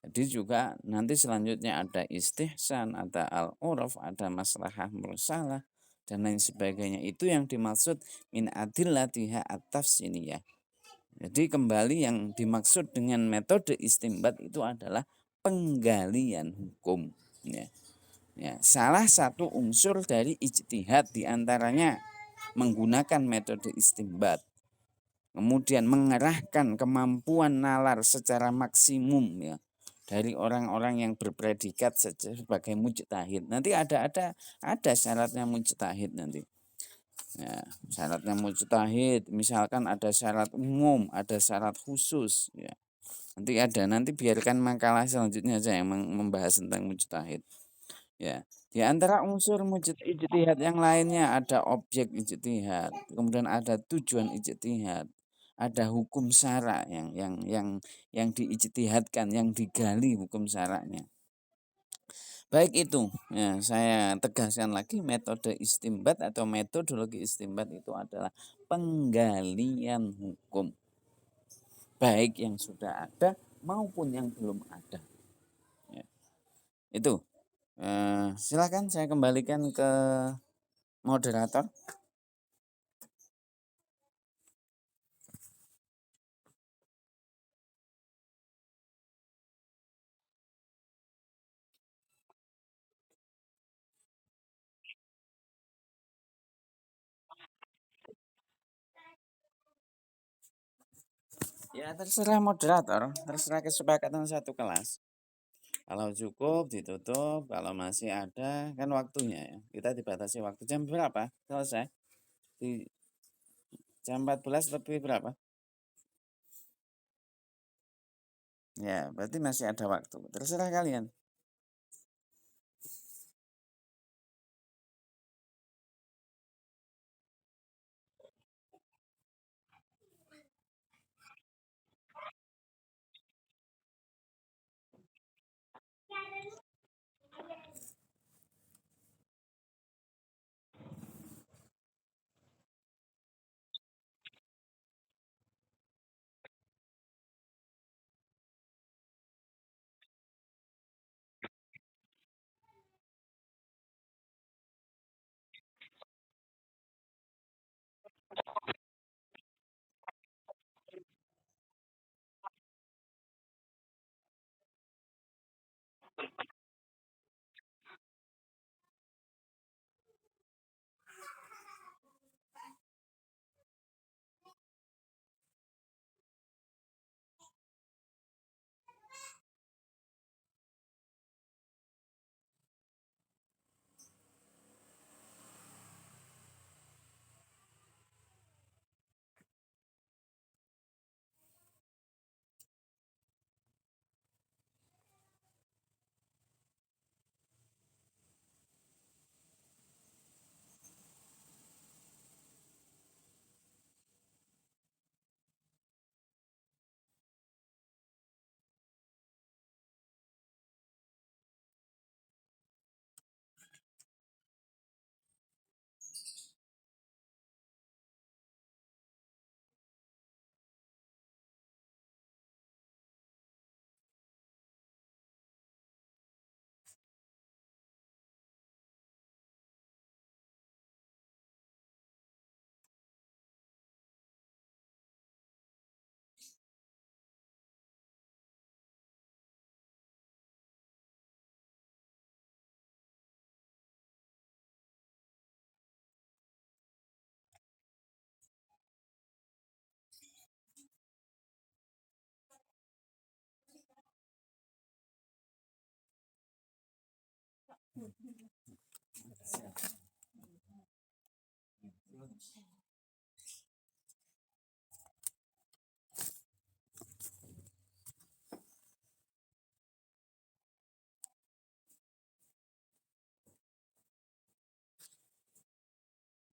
Jadi juga nanti selanjutnya ada istihsan, ada al-uraf, ada maslahah mursalah, dan lain sebagainya. Itu yang dimaksud min adillatiha at-tafsiliyah. Jadi kembali yang dimaksud dengan metode istimbat itu adalah penggalian hukum. Ya. Ya, salah satu unsur dari ijtihad diantaranya menggunakan metode istimbat. Kemudian mengerahkan kemampuan nalar secara maksimum ya dari orang-orang yang berpredikat sebagai mujtahid. Nanti ada syaratnya mujtahid nanti. Ya, syaratnya mujtahid, misalkan ada syarat umum, ada syarat khusus ya. Nanti biarkan makalah selanjutnya saya yang membahas tentang mujtahid. Ya, di antara unsur ijtihad yang lainnya ada objek ijtihad, kemudian ada tujuan ijtihad, ada hukum syara yang diijtihadkan, yang digali hukum syaraknya. Baik itu, ya, saya tegaskan lagi metode istimbat atau metodologi istimbat itu adalah penggalian hukum, baik yang sudah ada maupun yang belum ada. Ya, itu. Silakan saya kembalikan ke moderator. Ya terserah moderator, terserah kesepakatan satu kelas. Kalau cukup ditutup, kalau masih ada kan waktunya ya. Kita dibatasi waktu jam berapa? Selesai. Di jam 14 lebih berapa? Ya, berarti masih ada waktu. Terserah kalian.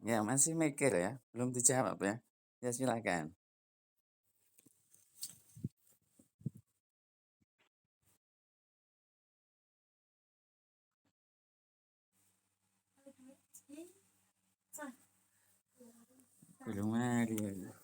Ya, masih mikir ya, belum dijawab ya. Ya silakan. Belum ada.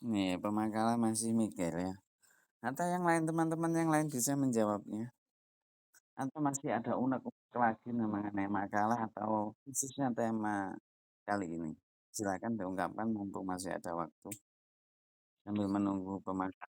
Nih, pemakalah masih mikir ya. Atau yang lain teman-teman yang lain bisa menjawabnya. Atau masih ada unek-unek lagi mengenai makalah atau khususnya tema kali ini. Silakan diungkapkan mumpung masih ada waktu sambil menunggu pemakalah.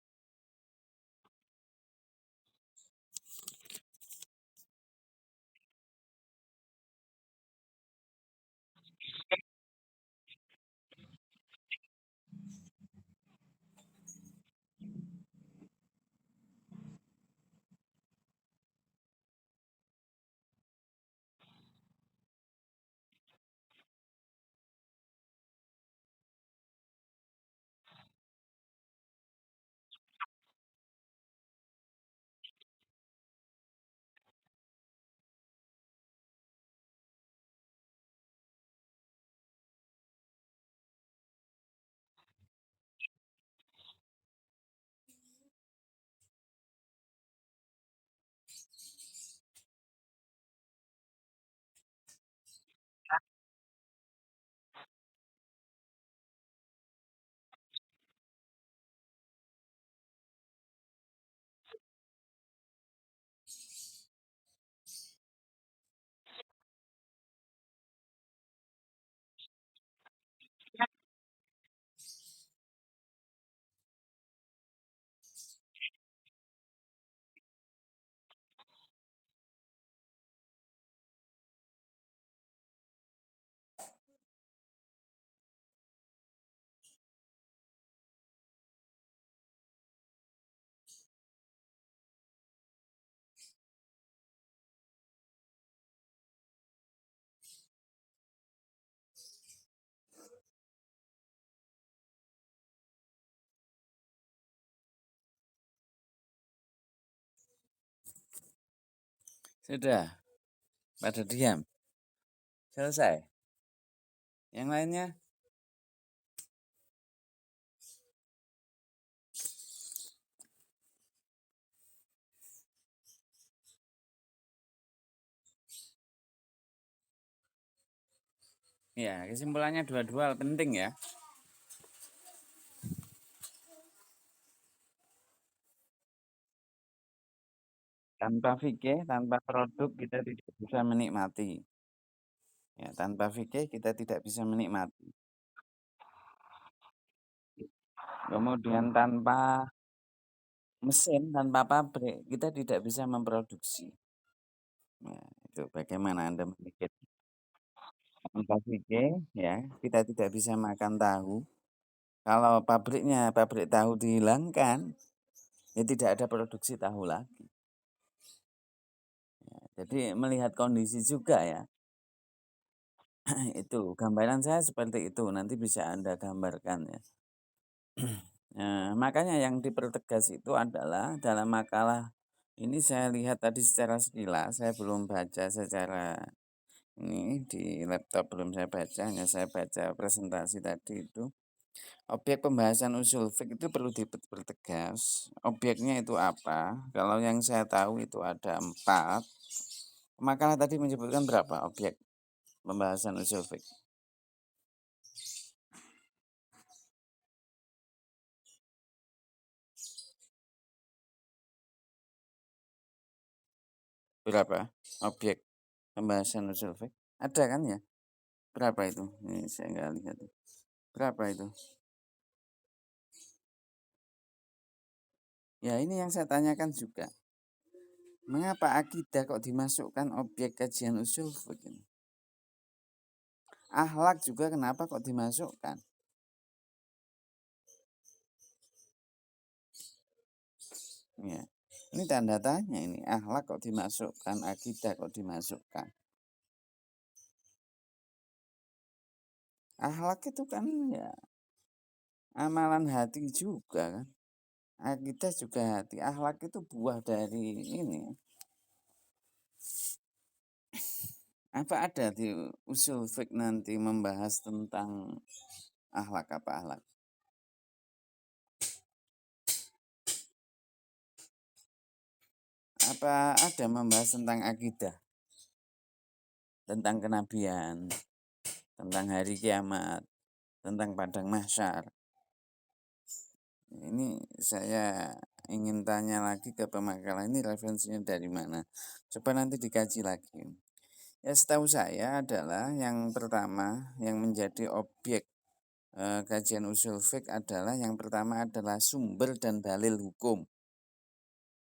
Sudah, pada diam. Selesai. Yang lainnya? Ya, kesimpulannya dua-dua hal penting ya. Tanpa fikih, tanpa produk kita tidak bisa menikmati. Ya, tanpa fikih kita tidak bisa menikmati. Kemudian tanpa mesin, tanpa pabrik, kita tidak bisa memproduksi. Nah, itu bagaimana Anda memikir? Tanpa fikih, ya, kita tidak bisa makan tahu. Kalau pabrik tahu dihilangkan, ya tidak ada produksi tahu lagi. Ya, jadi melihat kondisi juga ya. Itu gambaran saya seperti itu. Nanti bisa Anda gambarkan ya. Nah, makanya yang dipertegas itu adalah dalam makalah ini saya lihat tadi secara sekilas, saya belum baca secara ini di laptop belum saya baca, hanya saya baca presentasi tadi itu. Objek pembahasan usul fiqh itu perlu dipertegas. Objeknya itu apa? Kalau yang saya tahu itu ada 4. Makalah tadi menyebutkan berapa objek pembahasan usul fiqh? Berapa objek pembahasan usul fiqh? Ada kan ya? Berapa itu? Ini saya nggak lihat. Berapa itu? Ya ini yang saya tanyakan juga. Mengapa akidah kok dimasukkan objek kajian usul fikih? Akhlak juga kenapa kok dimasukkan? Ya. Ini tanda tanya ini. Akhlak kok dimasukkan, akidah kok dimasukkan. Akhlak itu kan ya amalan hati juga kan. Akidah juga hati. Akhlak itu buah dari ini. Apa ada di usul fik nanti membahas tentang akhlak apa akhlak? Apa ada membahas tentang akidah, tentang kenabian, tentang hari kiamat, tentang padang mahsyar? Ini saya ingin tanya lagi ke pemakalah ini referensinya dari mana? Coba nanti dikaji lagi. Ya setahu saya adalah yang pertama yang menjadi objek kajian usul fik adalah yang pertama adalah sumber dan dalil hukum.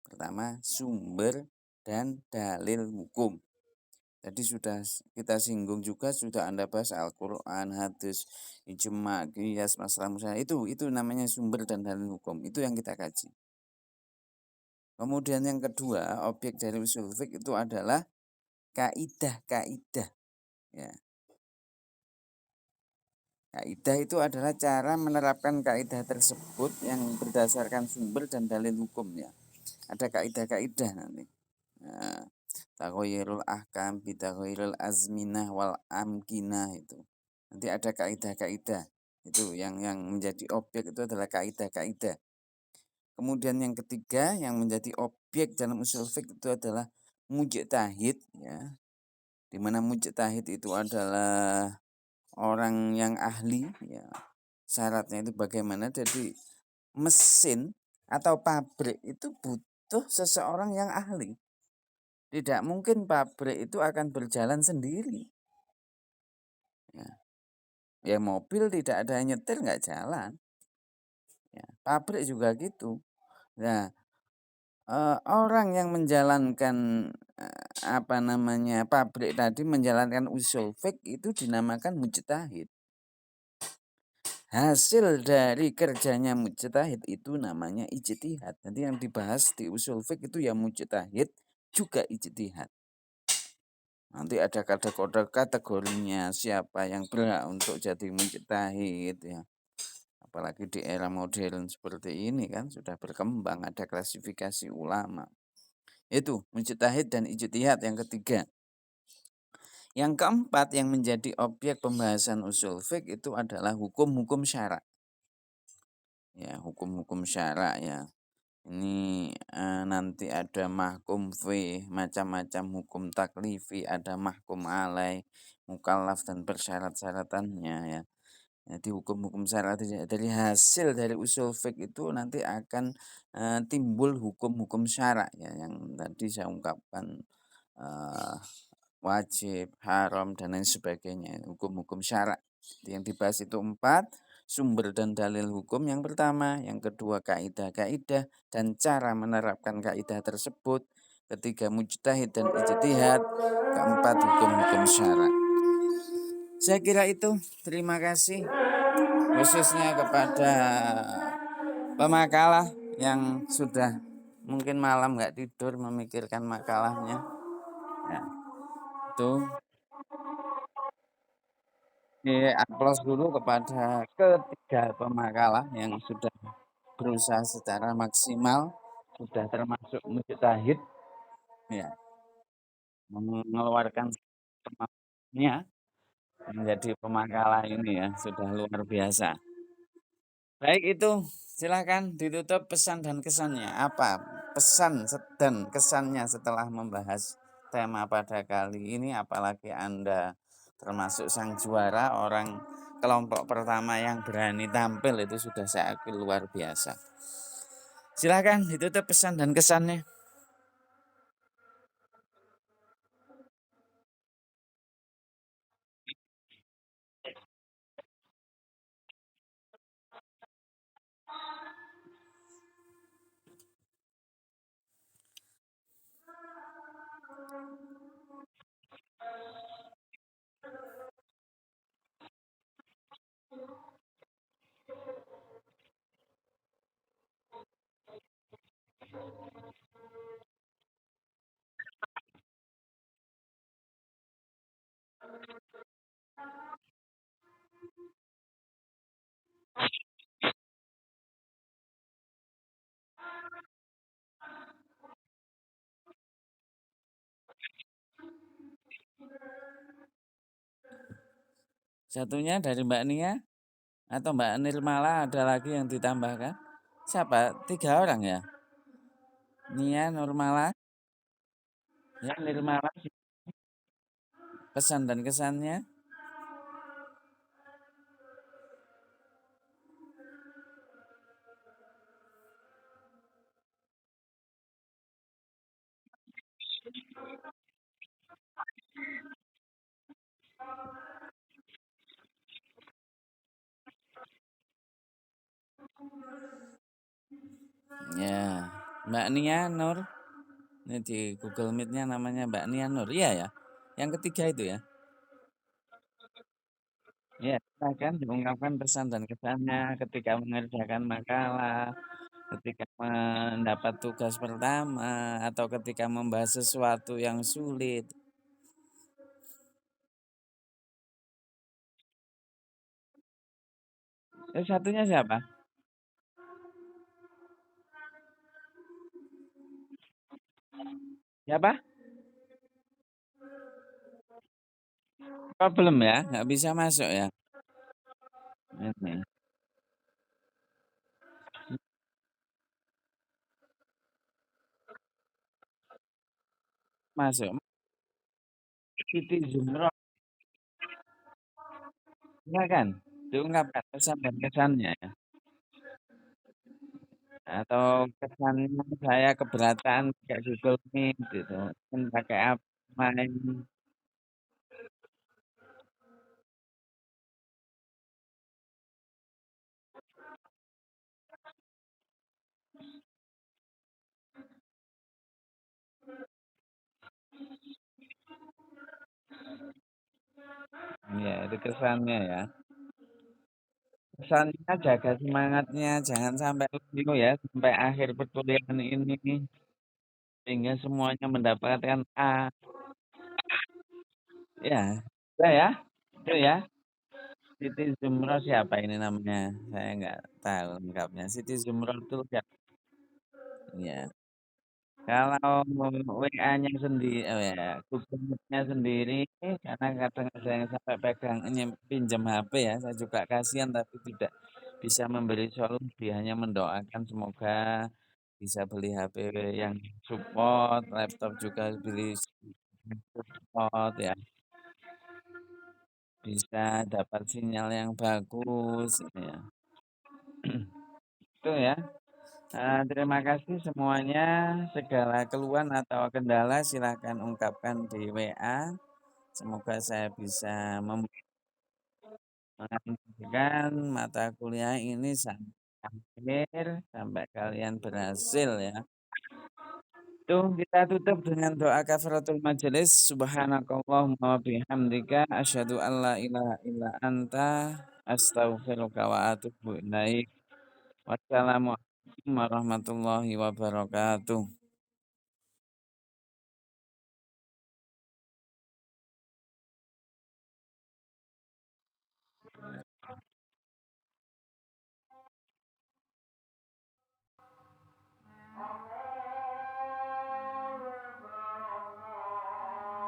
Pertama, sumber dan dalil hukum. Tadi sudah kita singgung juga, sudah Anda bahas Al-Quran, hadis, ijma, qiyas, masalah musalah. Itu namanya sumber dan dalil hukum. Itu yang kita kaji. Kemudian yang kedua, objek dari usul fiqh itu adalah kaidah-kaidah. Ya. Kaidah itu adalah cara menerapkan kaidah tersebut yang berdasarkan sumber dan dalil hukumnya. Ada kaidah-kaidah nanti. Nah, Taghayyurul ahkam bitaghayyuril azminah wal amkinah itu. Nanti ada kaidah-kaidah. Itu yang menjadi objek itu adalah kaidah-kaidah. Kemudian yang ketiga yang menjadi objek dalam usul fiqh itu adalah mujtahid ya. Di mana mujtahid itu adalah orang yang ahli ya. Syaratnya itu bagaimana? Jadi mesin atau pabrik itu butuh seseorang yang ahli. Tidak mungkin pabrik itu akan berjalan sendiri. Ya mobil tidak ada yang nyetir nggak jalan. Ya, pabrik juga gitu. Nah, orang yang menjalankan pabrik tadi menjalankan usul fiqh itu dinamakan mujtahid. Hasil dari kerjanya mujtahid itu namanya ijtihad. Nanti yang dibahas di usul fiqh itu ya mujtahid juga ijtihad. Nanti ada kategorinya siapa yang berhak untuk jadi mujtahid ya. Apalagi di era modern seperti ini kan sudah berkembang ada klasifikasi ulama. Itu mujtahid dan ijtihad yang ketiga. Yang keempat yang menjadi objek pembahasan usul fiqh itu adalah hukum-hukum syara. Ya, hukum-hukum syara ya. Ini nanti ada mahkum fi, macam-macam hukum taklifi, ada mahkum alai, mukallaf dan persyarat-syaratannya ya. Jadi hukum-hukum syara dari hasil dari usul fiqh itu nanti akan timbul hukum-hukum syara ya yang tadi saya ungkapkan wajib, haram dan lain sebagainya, hukum-hukum syara. Yang dibahas itu 4, sumber dan dalil hukum yang pertama, yang kedua kaidah-kaidah dan cara menerapkan kaidah tersebut, ketiga mujtahid dan ijtihad, keempat hukum-hukum syara. Saya kira itu. Terima kasih khususnya kepada pemakalah yang sudah mungkin malam nggak tidur memikirkan makalahnya. Ya, itu. Aplaus dulu kepada ketiga pemakalah yang sudah berusaha secara maksimal, sudah termasuk mujtahid, ya, mengeluarkan kemampuannya menjadi pemakalah ini ya, sudah luar biasa. Baik itu, silakan ditutup pesan dan kesannya. Apa pesan dan kesannya setelah membahas tema pada kali ini, apalagi Anda termasuk sang juara, orang kelompok pertama yang berani tampil itu sudah saya akui luar biasa. Silakan ditutup pesan dan kesannya. Satunya dari Mbak Nia atau Mbak Nirmala ada lagi yang ditambahkan? Siapa? 3 orang ya? Nia, Nurmala, ya Nirmala. Pesan dan kesannya? Ya, Mbak Nia Nur. Ini di Google Meet-nya namanya Mbak Nia Nur. Iya ya. Yang ketiga itu ya. Ya, silakan diungkapkan pesan dan kesannya ketika mengerjakan makalah, ketika mendapat tugas pertama, atau ketika membahas sesuatu yang sulit. Satunya siapa? Siapa? Problem ya, nggak bisa masuk ya. Ini masuk. Siti Zumro, silakan diungkapkan pesan dan kesannya ya. Atau kesannya saya keberatan pakai Google Meet gitu. Kan pakai apa main. Ya, itu kesannya ya. Kesannya jaga semangatnya, jangan sampai loyo ya sampai akhir perkuliahan ini sehingga semuanya mendapatkan A. Ya, udah ya, itu ya. Siti Zumro siapa ini namanya? Saya nggak tahu lengkapnya. Siti Zumro itu siapa? Ya. Kalau WA-nya sendiri, oh ya, Google Meet-nya sendiri, karena kadang ada yang sampai pegang pinjam HP ya, saya juga kasihan tapi tidak bisa memberi solusi, hanya mendoakan semoga bisa beli HP yang support, laptop juga beli support ya, bisa dapat sinyal yang bagus ya. Itu ya. Terima kasih semuanya. Segala keluhan atau kendala silakan ungkapkan di WA. Semoga saya bisa mengajarkan mata kuliah ini sampai akhir, sampai kalian berhasil ya. Tuh kita tutup dengan doa kafaratul majelis. Subhanakallahumma wa bihamdika asyhadu an la ilaha illa anta astaghfiruka wa atubu ilaik. Wassalamualaikum warahmatullahi wabarakatuh.